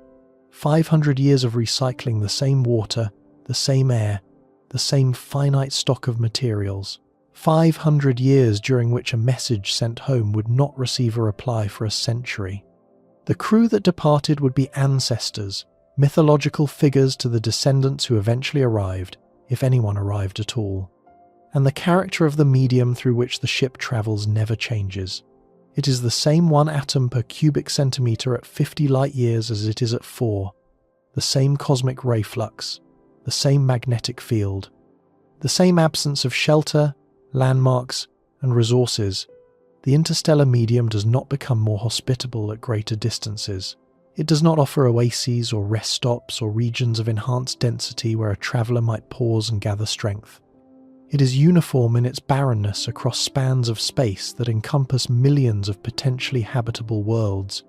500 years of recycling the same water, the same air, the same finite stock of materials, 500 years during which a message sent home would not receive a reply for a century. The crew that departed would be ancestors, mythological figures to the descendants who eventually arrived, if anyone arrived at all. And the character of the medium through which the ship travels never changes. It is the same 1 atom per cubic centimetre at 50 light-years as it is at 4, the same cosmic ray flux, the same magnetic field, the same absence of shelter, landmarks, and resources. The interstellar medium does not become more hospitable at greater distances. It does not offer oases or rest stops or regions of enhanced density where a traveller might pause and gather strength. It is uniform in its barrenness across spans of space that encompass millions of potentially habitable worlds,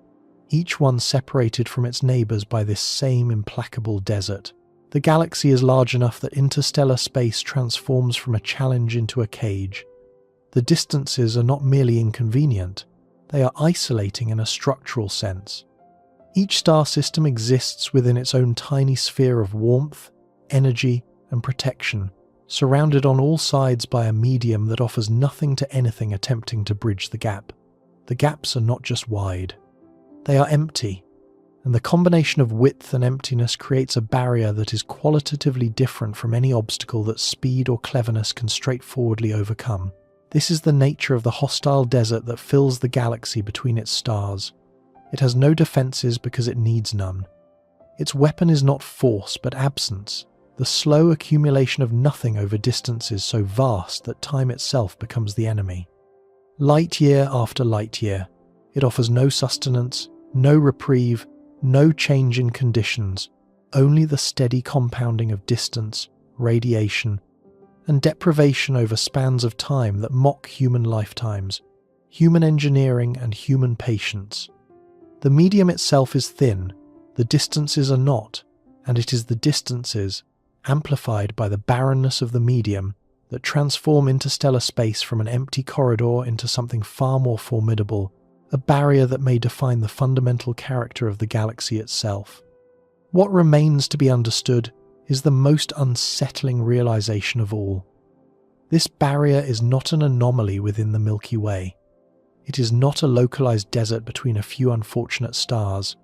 each one separated from its neighbours by this same implacable desert. The galaxy is large enough that interstellar space transforms from a challenge into a cage. The distances are not merely inconvenient, they are isolating in a structural sense. Each star system exists within its own tiny sphere of warmth, energy, and protection, surrounded on all sides by a medium that offers nothing to anything attempting to bridge the gap. The gaps are not just wide, they are empty, and the combination of width and emptiness creates a barrier that is qualitatively different from any obstacle that speed or cleverness can straightforwardly overcome. This is the nature of the hostile desert that fills the galaxy between its stars. It has no defences because it needs none. Its weapon is not force but absence, the slow accumulation of nothing over distances so vast that time itself becomes the enemy. Light year after light year, it offers no sustenance, no reprieve, no change in conditions, only the steady compounding of distance, radiation, and deprivation over spans of time that mock human lifetimes, human engineering and human patience. The medium itself is thin, the distances are not, and it is the distances, amplified by the barrenness of the medium, that transform interstellar space from an empty corridor into something far more formidable, a barrier that may define the fundamental character of the galaxy itself. What remains to be understood is the most unsettling realization of all. This barrier is not an anomaly within the Milky Way. It is not a localized desert between a few unfortunate stars.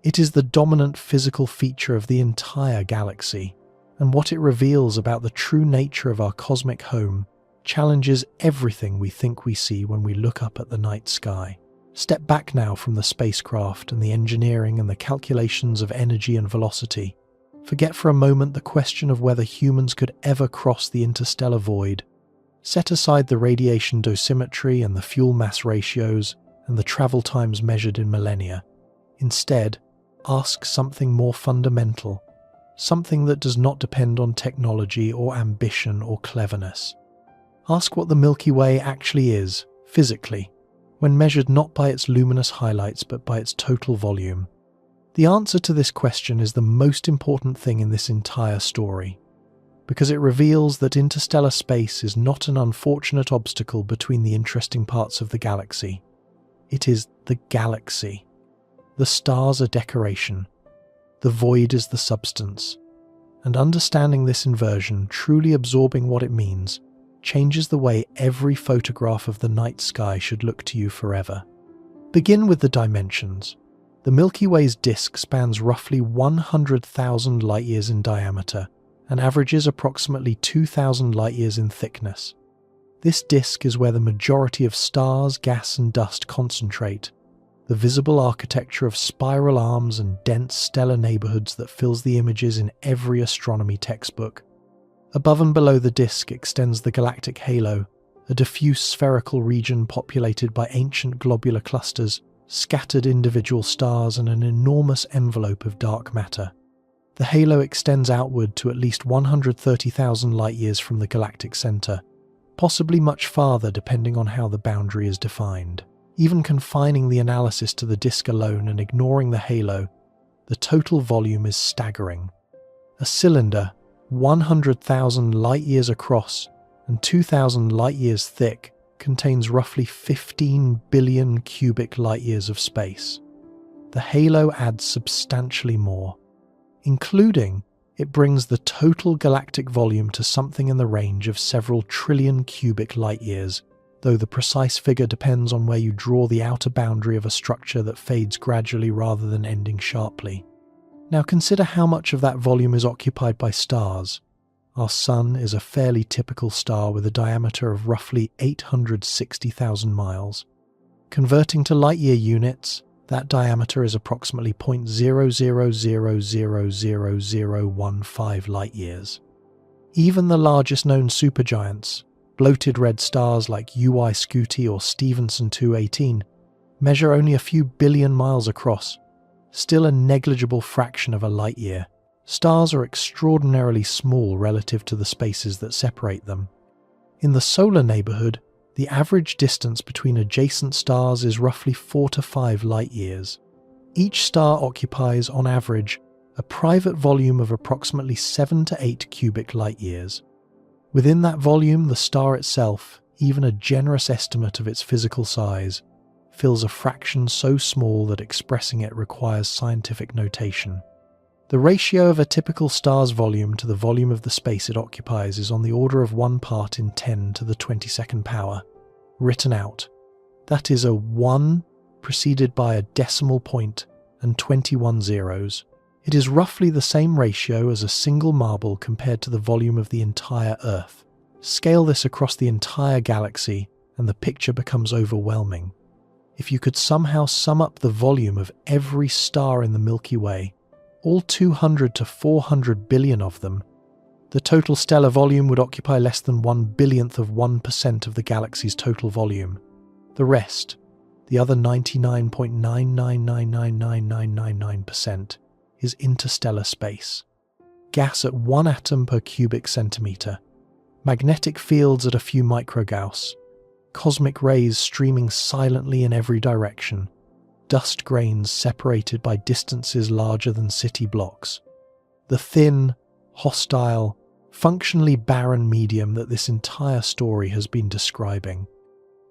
It is the dominant physical feature of the entire galaxy, and what it reveals about the true nature of our cosmic home challenges everything we think we see when we look up at the night sky. Step back now from the spacecraft and the engineering and the calculations of energy and velocity. Forget for a moment the question of whether humans could ever cross the interstellar void. Set aside the radiation dosimetry and the fuel mass ratios and the travel times measured in millennia. Instead, ask something more fundamental, something that does not depend on technology or ambition or cleverness. Ask what the Milky Way actually is, physically, when measured not by its luminous highlights but by its total volume. The answer to this question is the most important thing in this entire story, because it reveals that interstellar space is not an unfortunate obstacle between the interesting parts of the galaxy. It is the galaxy. The stars are decoration. The void is the substance. And understanding this inversion, truly absorbing what it means, changes the way every photograph of the night sky should look to you forever. Begin with the dimensions. The Milky Way's disk spans roughly 100,000 light-years in diameter and averages approximately 2,000 light-years in thickness. This disk is where the majority of stars, gas and dust concentrate, the visible architecture of spiral arms and dense stellar neighbourhoods that fills the images in every astronomy textbook. Above and below the disk extends the galactic halo, a diffuse spherical region populated by ancient globular clusters, scattered individual stars and an enormous envelope of dark matter. The halo extends outward to at least 130,000 light-years from the galactic center, possibly much farther depending on how the boundary is defined. Even confining the analysis to the disk alone and ignoring the halo, the total volume is staggering. A cylinder, 100,000 light-years across and 2,000 light-years thick, contains roughly 15 billion cubic light-years of space. The halo adds substantially more. Including, it brings the total galactic volume to something in the range of several trillion cubic light-years, though the precise figure depends on where you draw the outer boundary of a structure that fades gradually rather than ending sharply. Now consider how much of that volume is occupied by stars. Our Sun is a fairly typical star with a diameter of roughly 860,000 miles. Converting to light-year units, that diameter is approximately 0.00000015 light-years. Even the largest known supergiants, bloated red stars like UY Scuti or Stephenson 218, measure only a few billion miles across, still a negligible fraction of a light-year. Stars are extraordinarily small relative to the spaces that separate them. In the solar neighborhood, the average distance between adjacent stars is roughly 4 to 5 light-years. Each star occupies, on average, a private volume of approximately 7 to 8 cubic light-years. Within that volume, the star itself, even a generous estimate of its physical size, fills a fraction so small that expressing it requires scientific notation. The ratio of a typical star's volume to the volume of the space it occupies is on the order of 1 part in 10 to the 22nd power. Written out, that is a 1 preceded by a decimal point and 21 zeros. It is roughly the same ratio as a single marble compared to the volume of the entire Earth. Scale this across the entire galaxy and the picture becomes overwhelming. If you could somehow sum up the volume of every star in the Milky Way, all 200 to 400 billion of them, the total stellar volume would occupy less than 1/1000th of 1% of the galaxy's total volume. The rest, the other 99.9999999%, is interstellar space. Gas at 1 atom per cubic centimeter, magnetic fields at a few microgauss, cosmic rays streaming silently in every direction, dust grains separated by distances larger than city blocks. The thin, hostile, functionally barren medium that this entire story has been describing.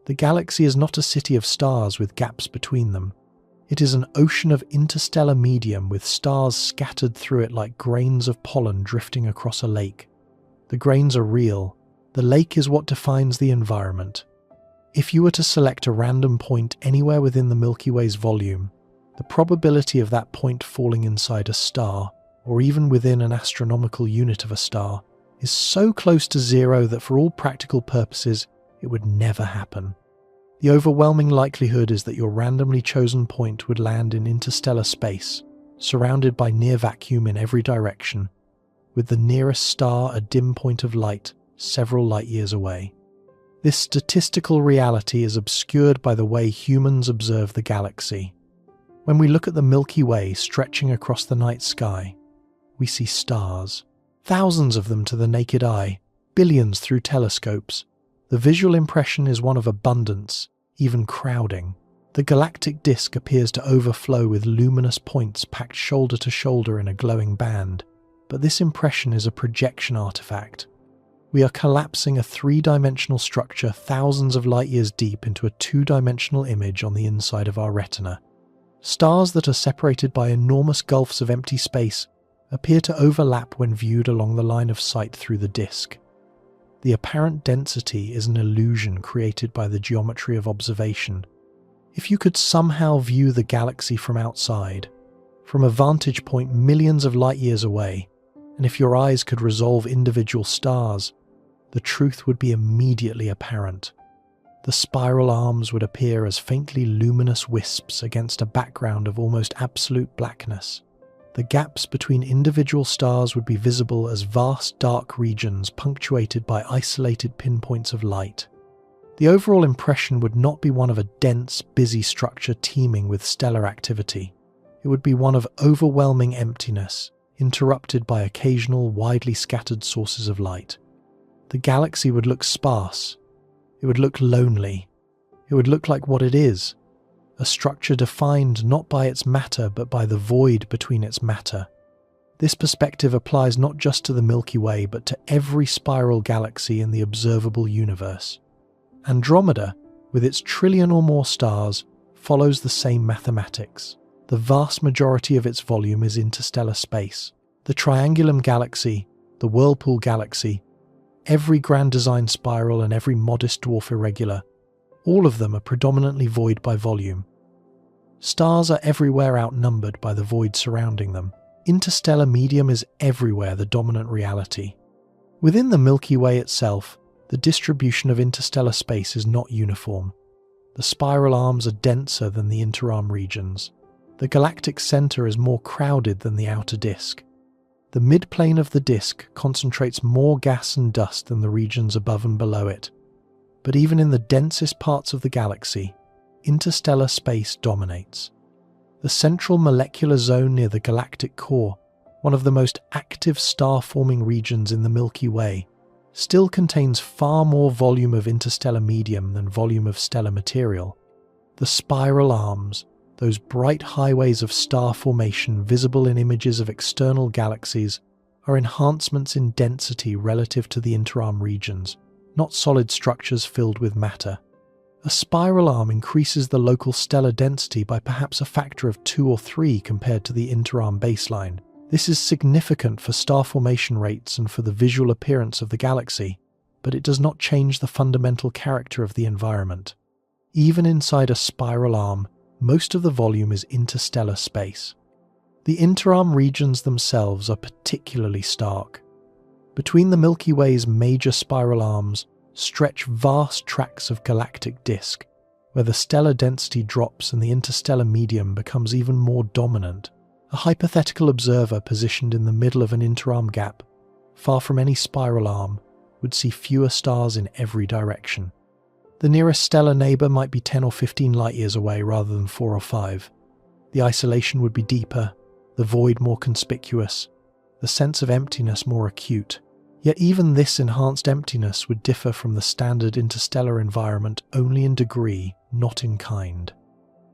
The galaxy is not a city of stars with gaps between them. It is an ocean of interstellar medium with stars scattered through it like grains of pollen drifting across a lake. The grains are real. The lake is what defines the environment. If you were to select a random point anywhere within the Milky Way's volume, the probability of that point falling inside a star, or even within an astronomical unit of a star, is so close to zero that for all practical purposes, it would never happen. The overwhelming likelihood is that your randomly chosen point would land in interstellar space, surrounded by near vacuum in every direction, with the nearest star a dim point of light several light-years away. This statistical reality is obscured by the way humans observe the galaxy. When we look at the Milky Way stretching across the night sky, we see stars, thousands of them to the naked eye, billions through telescopes. The visual impression is one of abundance, even crowding. The galactic disk appears to overflow with luminous points packed shoulder to shoulder in a glowing band, but this impression is a projection artifact. We are collapsing a 3-dimensional structure thousands of light-years deep into a 2-dimensional image on the inside of our retina. Stars that are separated by enormous gulfs of empty space appear to overlap when viewed along the line of sight through the disk. The apparent density is an illusion created by the geometry of observation. If you could somehow view the galaxy from outside, from a vantage point millions of light-years away, and if your eyes could resolve individual stars, the truth would be immediately apparent. The spiral arms would appear as faintly luminous wisps against a background of almost absolute blackness. The gaps between individual stars would be visible as vast dark regions punctuated by isolated pinpoints of light. The overall impression would not be one of a dense, busy structure teeming with stellar activity. It would be one of overwhelming emptiness, interrupted by occasional widely scattered sources of light. The galaxy would look sparse. It would look lonely. It would look like what it is, a structure defined not by its matter but by the void between its matter. This perspective applies not just to the Milky Way but to every spiral galaxy in the observable universe. Andromeda, with its trillion or more stars, follows the same mathematics. The vast majority of its volume is interstellar space. The Triangulum Galaxy, the Whirlpool Galaxy, every grand design spiral and every modest dwarf irregular, all of them are predominantly void by volume. Stars are everywhere outnumbered by the void surrounding them. Interstellar medium is everywhere the dominant reality. Within the Milky Way itself, the distribution of interstellar space is not uniform. The spiral arms are denser than the interarm regions. The galactic center is more crowded than the outer disk. The midplane of the disk concentrates more gas and dust than the regions above and below it. But even in the densest parts of the galaxy, interstellar space dominates. The central molecular zone near the galactic core, one of the most active star-forming regions in the Milky Way, still contains far more volume of interstellar medium than volume of stellar material. The spiral arms, those bright highways of star formation visible in images of external galaxies, are enhancements in density relative to the interarm regions, not solid structures filled with matter. A spiral arm increases the local stellar density by perhaps a factor of 2 or 3 compared to the interarm baseline. This is significant for star formation rates and for the visual appearance of the galaxy, but it does not change the fundamental character of the environment. Even inside a spiral arm, most of the volume is interstellar space. The interarm regions themselves are particularly stark. Between the Milky Way's major spiral arms stretch vast tracts of galactic disk, where the stellar density drops and the interstellar medium becomes even more dominant. A hypothetical observer positioned in the middle of an interarm gap, far from any spiral arm, would see fewer stars in every direction. The nearest stellar neighbour might be 10 or 15 light-years away rather than 4 or 5. The isolation would be deeper, the void more conspicuous, the sense of emptiness more acute. Yet even this enhanced emptiness would differ from the standard interstellar environment only in degree, not in kind.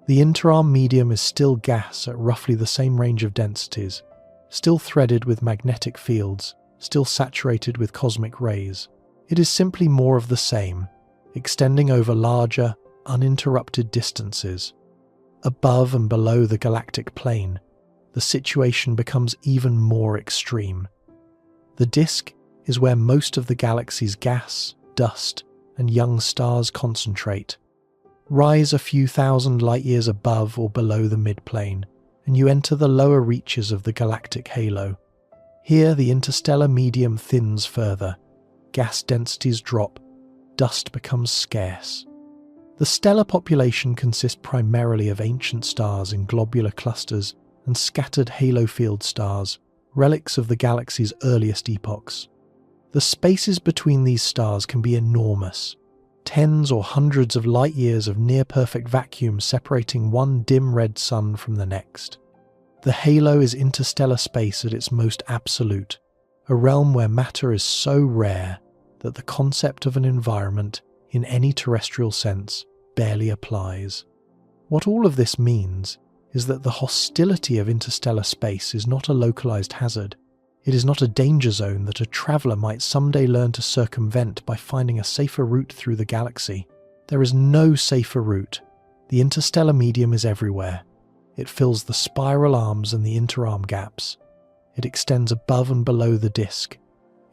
The interarm medium is still gas at roughly the same range of densities, still threaded with magnetic fields, still saturated with cosmic rays. It is simply more of the same, extending over larger, uninterrupted distances. Above and below the galactic plane, the situation becomes even more extreme. The disk is where most of the galaxy's gas, dust, and young stars concentrate. Rise a few thousand light-years above or below the midplane, and you enter the lower reaches of the galactic halo. Here the interstellar medium thins further, gas densities drop, dust becomes scarce. The stellar population consists primarily of ancient stars in globular clusters and scattered halo-filled stars, relics of the galaxy's earliest epochs. The spaces between these stars can be enormous, tens or hundreds of light-years of near-perfect vacuum separating one dim red sun from the next. The halo is interstellar space at its most absolute, a realm where matter is so rare that the concept of an environment, in any terrestrial sense, barely applies. What all of this means is that the hostility of interstellar space is not a localized hazard. It is not a danger zone that a traveller might someday learn to circumvent by finding a safer route through the galaxy. There is no safer route. The interstellar medium is everywhere. It fills the spiral arms and the interarm gaps. It extends above and below the disk.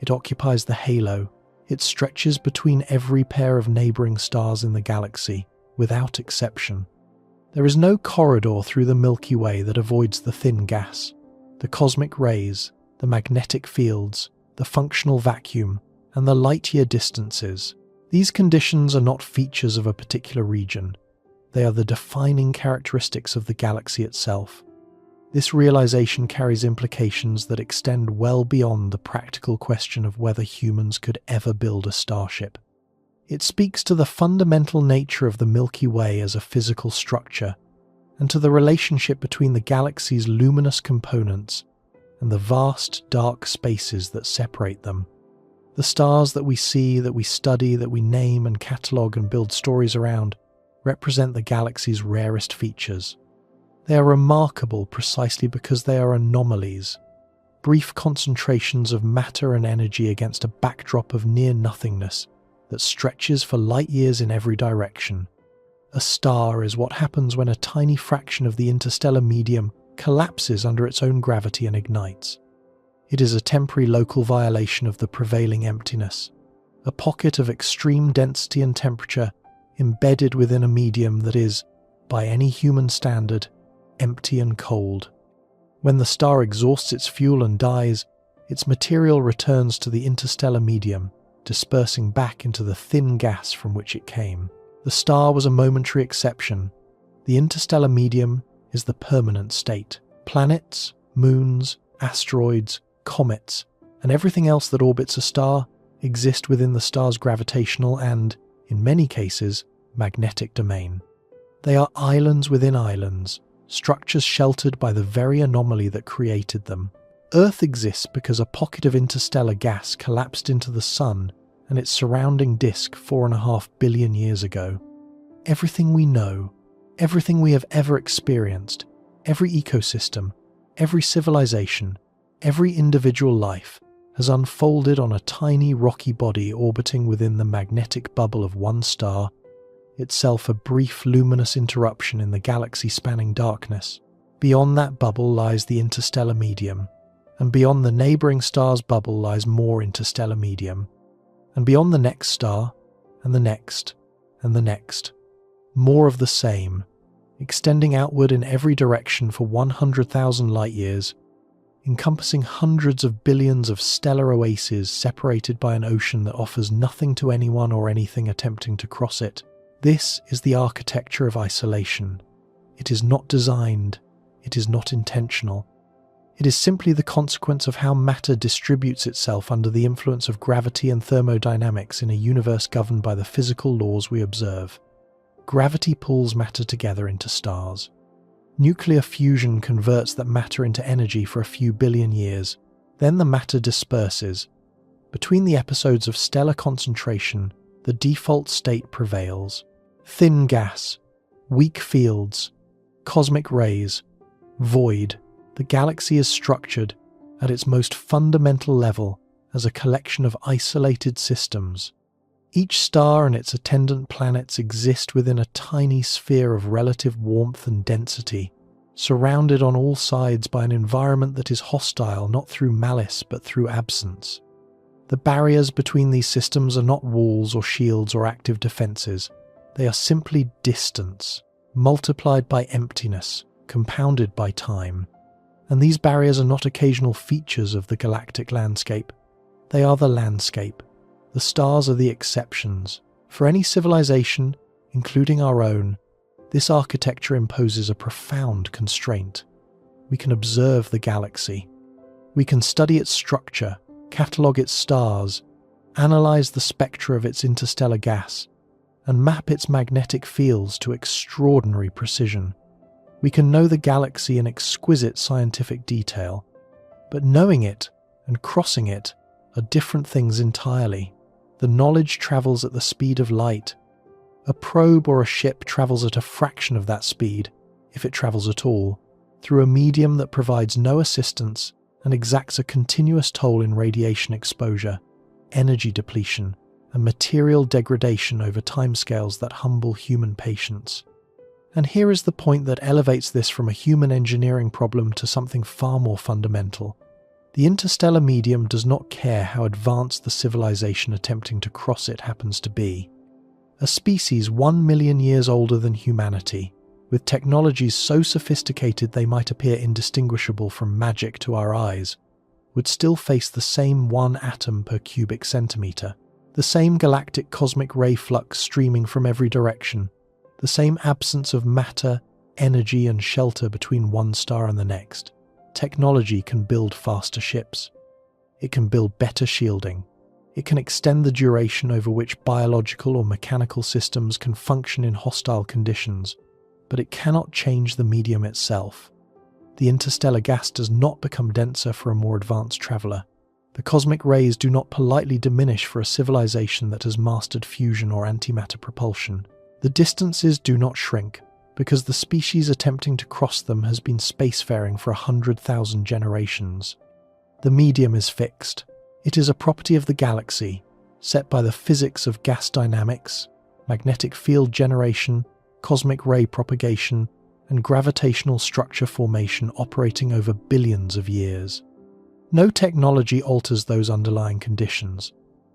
It occupies the halo. It stretches between every pair of neighbouring stars in the galaxy, without exception. There is no corridor through the Milky Way that avoids the thin gas, the cosmic rays, the magnetic fields, the functional vacuum, and the light-year distances. These conditions are not features of a particular region. They are the defining characteristics of the galaxy itself. This realization carries implications that extend well beyond the practical question of whether humans could ever build a starship. It speaks to the fundamental nature of the Milky Way as a physical structure, and to the relationship between the galaxy's luminous components and the vast, dark spaces that separate them. The stars that we see, that we study, that we name and catalogue and build stories around, represent the galaxy's rarest features. They are remarkable precisely because they are anomalies, brief concentrations of matter and energy against a backdrop of near-nothingness that stretches for light years in every direction. A star is what happens when a tiny fraction of the interstellar medium collapses under its own gravity and ignites. It is a temporary local violation of the prevailing emptiness, a pocket of extreme density and temperature embedded within a medium that is, by any human standard, empty and cold. When the star exhausts its fuel and dies, its material returns to the interstellar medium, dispersing back into the thin gas from which it came. The star was a momentary exception. The interstellar medium is the permanent state. Planets, moons, asteroids, comets, and everything else that orbits a star exist within the star's gravitational and, in many cases, magnetic domain. They are islands within islands, structures sheltered by the very anomaly that created them. Earth exists because a pocket of interstellar gas collapsed into the Sun and its surrounding disk 4.5 billion years ago. Everything we know, everything we have ever experienced, every ecosystem, every civilization, every individual life has unfolded on a tiny rocky body orbiting within the magnetic bubble of one star, itself a brief luminous interruption in the galaxy-spanning darkness. Beyond that bubble lies the interstellar medium, and beyond the neighbouring star's bubble lies more interstellar medium, and beyond the next star, and the next, and the next. More of the same, extending outward in every direction for 100,000 light-years, encompassing hundreds of billions of stellar oases separated by an ocean that offers nothing to anyone or anything attempting to cross it. This is the architecture of isolation. It is not designed. It is not intentional. It is simply the consequence of how matter distributes itself under the influence of gravity and thermodynamics in a universe governed by the physical laws we observe. Gravity pulls matter together into stars. Nuclear fusion converts that matter into energy for a few billion years. Then the matter disperses. Between the episodes of stellar concentration, the default state prevails. Thin gas, weak fields, cosmic rays, void. The galaxy is structured, at its most fundamental level, as a collection of isolated systems. Each star and its attendant planets exist within a tiny sphere of relative warmth and density, surrounded on all sides by an environment that is hostile not through malice but through absence. The barriers between these systems are not walls or shields or active defenses. They are simply distance, multiplied by emptiness, compounded by time. And these barriers are not occasional features of the galactic landscape. They are the landscape. The stars are the exceptions. For any civilization, including our own, this architecture imposes a profound constraint. We can observe the galaxy. We can study its structure, catalogue its stars, analyse the spectra of its interstellar gas, and map its magnetic fields to extraordinary precision. We can know the galaxy in exquisite scientific detail, but knowing it and crossing it are different things entirely. The knowledge travels at the speed of light. A probe or a ship travels at a fraction of that speed, if it travels at all, through a medium that provides no assistance and exacts a continuous toll in radiation exposure, energy depletion, and material degradation over timescales that humble human patience. And here is the point that elevates this from a human engineering problem to something far more fundamental. The interstellar medium does not care how advanced the civilization attempting to cross it happens to be. A species 1 million years older than humanity, with technologies so sophisticated they might appear indistinguishable from magic to our eyes, would still face the same 1 atom per cubic centimetre, the same galactic cosmic ray flux streaming from every direction, the same absence of matter, energy and shelter between one star and the next. Technology can build faster ships. It can build better shielding. It can extend the duration over which biological or mechanical systems can function in hostile conditions, but it cannot change the medium itself. The interstellar gas does not become denser for a more advanced traveler. The cosmic rays do not politely diminish for a civilization that has mastered fusion or antimatter propulsion. The distances do not shrink, because the species attempting to cross them has been spacefaring for 100,000 generations. The medium is fixed. It is a property of the galaxy, set by the physics of gas dynamics, magnetic field generation, cosmic ray propagation, and gravitational structure formation operating over billions of years. No technology alters those underlying conditions.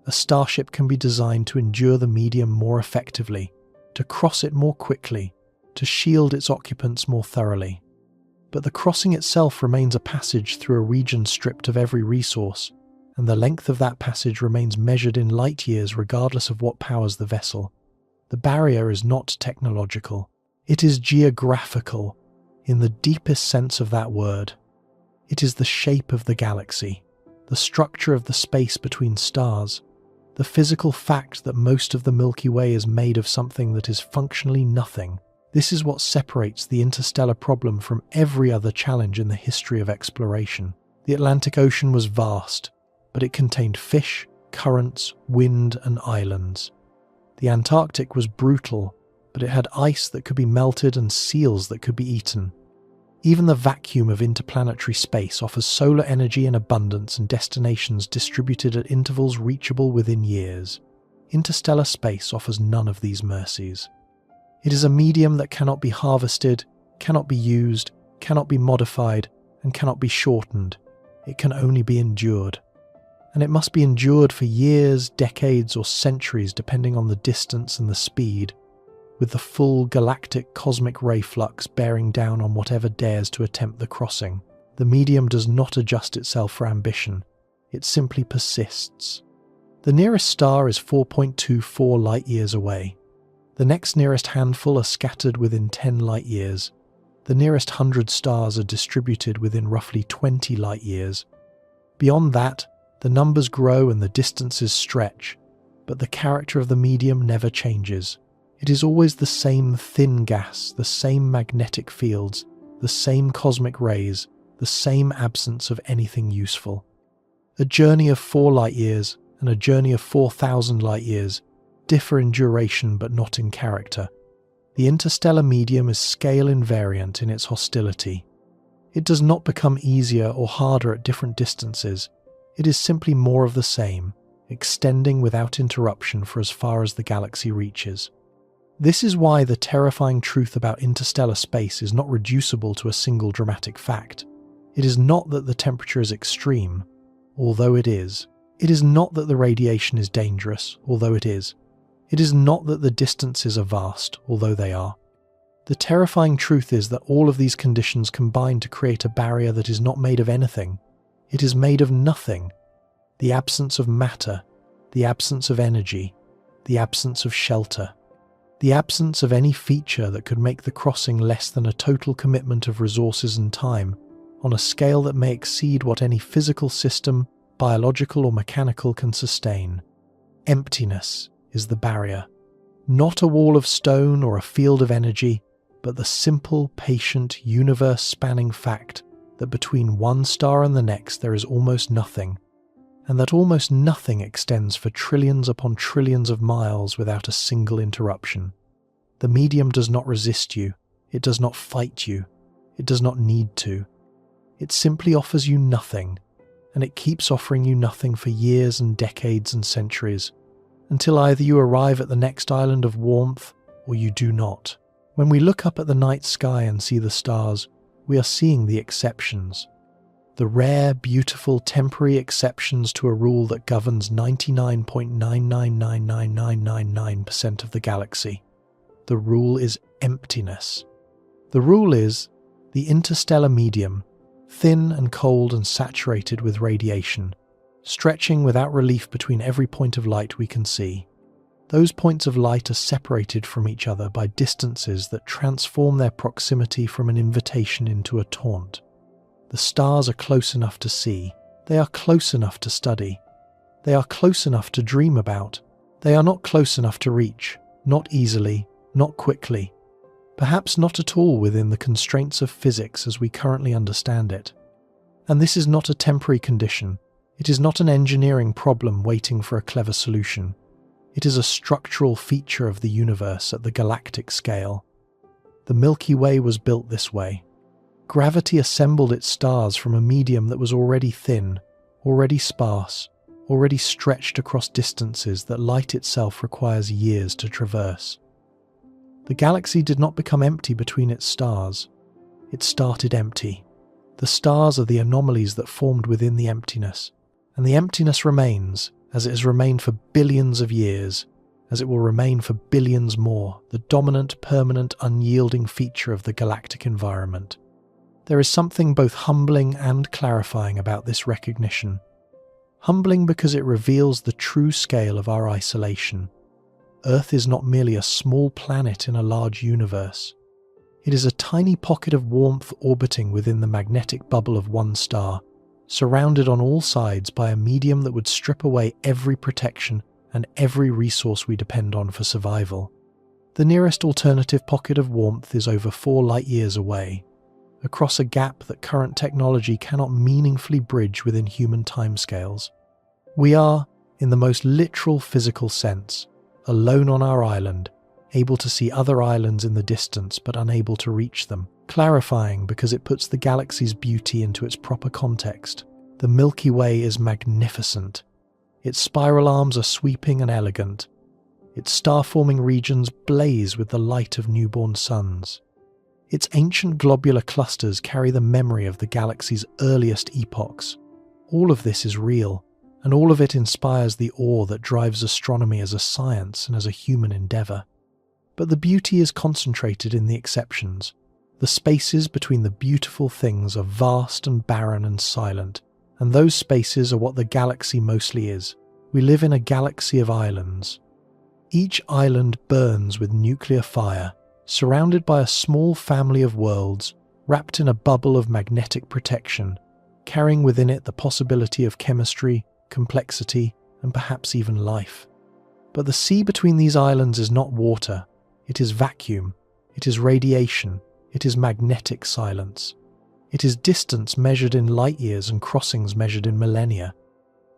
A starship can be designed to endure the medium more effectively, to cross it more quickly, to shield its occupants more thoroughly. But the crossing itself remains a passage through a region stripped of every resource, and the length of that passage remains measured in light years regardless of what powers the vessel. The barrier is not technological. It is geographical, in the deepest sense of that word. It is the shape of the galaxy, the structure of the space between stars, the physical fact that most of the Milky Way is made of something that is functionally nothing. This is what separates the interstellar problem from every other challenge in the history of exploration. The Atlantic Ocean was vast, but it contained fish, currents, wind, and islands. The Antarctic was brutal, but it had ice that could be melted and seals that could be eaten. Even the vacuum of interplanetary space offers solar energy in abundance and destinations distributed at intervals reachable within years. Interstellar space offers none of these mercies. It is a medium that cannot be harvested, cannot be used, cannot be modified, and cannot be shortened. It can only be endured. And it must be endured for years, decades, or centuries depending on the distance and the speed, with the full galactic cosmic ray flux bearing down on whatever dares to attempt the crossing. The medium does not adjust itself for ambition. It simply persists. The nearest star is 4.24 light-years away. The next nearest handful are scattered within 10 light-years. The nearest 100 stars are distributed within roughly 20 light-years. Beyond that, the numbers grow and the distances stretch, but the character of the medium never changes. It is always the same thin gas, the same magnetic fields, the same cosmic rays, the same absence of anything useful. A journey of 4 light-years and a journey of 4,000 light-years differ in duration but not in character. The interstellar medium is scale invariant in its hostility. It does not become easier or harder at different distances. It is simply more of the same, extending without interruption for as far as the galaxy reaches. This is why the terrifying truth about interstellar space is not reducible to a single dramatic fact. It is not that the temperature is extreme, although it is. It is not that the radiation is dangerous, although it is. It is not that the distances are vast, although they are. The terrifying truth is that all of these conditions combine to create a barrier that is not made of anything. It is made of nothing. The absence of matter, the absence of energy, the absence of shelter. The absence of any feature that could make the crossing less than a total commitment of resources and time, on a scale that may exceed what any physical system, biological or mechanical, can sustain. Emptiness is the barrier. Not a wall of stone or a field of energy, but the simple, patient, universe-spanning fact that between one star and the next there is almost nothing, and that almost nothing extends for trillions upon trillions of miles without a single interruption. The medium does not resist you, it does not fight you, it does not need to. It simply offers you nothing, and it keeps offering you nothing for years and decades and centuries, until either you arrive at the next island of warmth or you do not. When we look up at the night sky and see the stars, we are seeing the exceptions. The rare, beautiful, temporary exceptions to a rule that governs 99.9999999% of the galaxy. The rule is emptiness. The rule is the interstellar medium, thin and cold and saturated with radiation, stretching without relief between every point of light we can see. Those points of light are separated from each other by distances that transform their proximity from an invitation into a taunt. The stars are close enough to see. They are close enough to study. They are close enough to dream about. They are not close enough to reach, not easily, not quickly. Perhaps not at all within the constraints of physics as we currently understand it. And this is not a temporary condition. It is not an engineering problem waiting for a clever solution. It is a structural feature of the universe at the galactic scale. The Milky Way was built this way. Gravity assembled its stars from a medium that was already thin, already sparse, already stretched across distances that light itself requires years to traverse. The galaxy did not become empty between its stars. It started empty. The stars are the anomalies that formed within the emptiness, and the emptiness remains, as it has remained for billions of years, as it will remain for billions more, the dominant, permanent, unyielding feature of the galactic environment. There is something both humbling and clarifying about this recognition. Humbling because it reveals the true scale of our isolation. Earth is not merely a small planet in a large universe. It is a tiny pocket of warmth orbiting within the magnetic bubble of one star, surrounded on all sides by a medium that would strip away every protection and every resource we depend on for survival. The nearest alternative pocket of warmth is over 4 light-years away, across a gap that current technology cannot meaningfully bridge within human timescales. We are, in the most literal physical sense, alone on our island, able to see other islands in the distance but unable to reach them, clarifying because it puts the galaxy's beauty into its proper context. The Milky Way is magnificent. Its spiral arms are sweeping and elegant. Its star-forming regions blaze with the light of newborn suns. Its ancient globular clusters carry the memory of the galaxy's earliest epochs. All of this is real, and all of it inspires the awe that drives astronomy as a science and as a human endeavour. But the beauty is concentrated in the exceptions. The spaces between the beautiful things are vast and barren and silent, and those spaces are what the galaxy mostly is. We live in a galaxy of islands. Each island burns with nuclear fire, surrounded by a small family of worlds, wrapped in a bubble of magnetic protection, carrying within it the possibility of chemistry, complexity, and perhaps even life. But the sea between these islands is not water. It is vacuum. It is radiation. It is magnetic silence. It is distance measured in light years and crossings measured in millennia.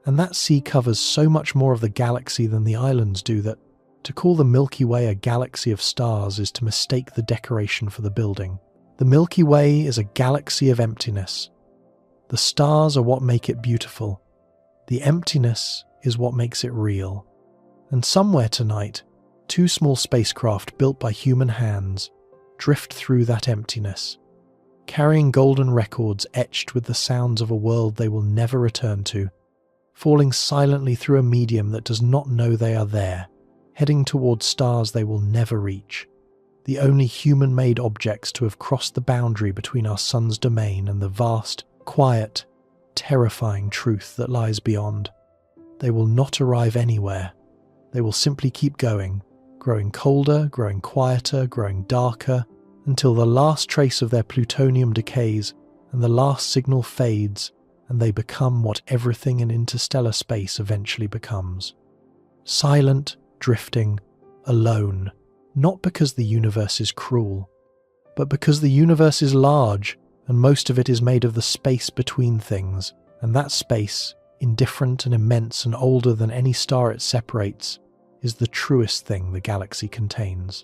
And that sea covers so much more of the galaxy than the islands do that to call the Milky Way a galaxy of stars is to mistake the decoration for the building. The Milky Way is a galaxy of emptiness. The stars are what make it beautiful. The emptiness is what makes it real. And somewhere tonight, 2 small spacecraft built by human hands drift through that emptiness, carrying golden records etched with the sounds of a world they will never return to, falling silently through a medium that does not know they are there, heading towards stars they will never reach, the only human-made objects to have crossed the boundary between our sun's domain and the vast, quiet, terrifying truth that lies beyond. They will not arrive anywhere. They will simply keep going, growing colder, growing quieter, growing darker, until the last trace of their plutonium decays and the last signal fades, and they become what everything in interstellar space eventually becomes. Silent, drifting, alone, not because the universe is cruel, but because the universe is large, and most of it is made of the space between things, and that space, indifferent and immense and older than any star it separates, is the truest thing the galaxy contains.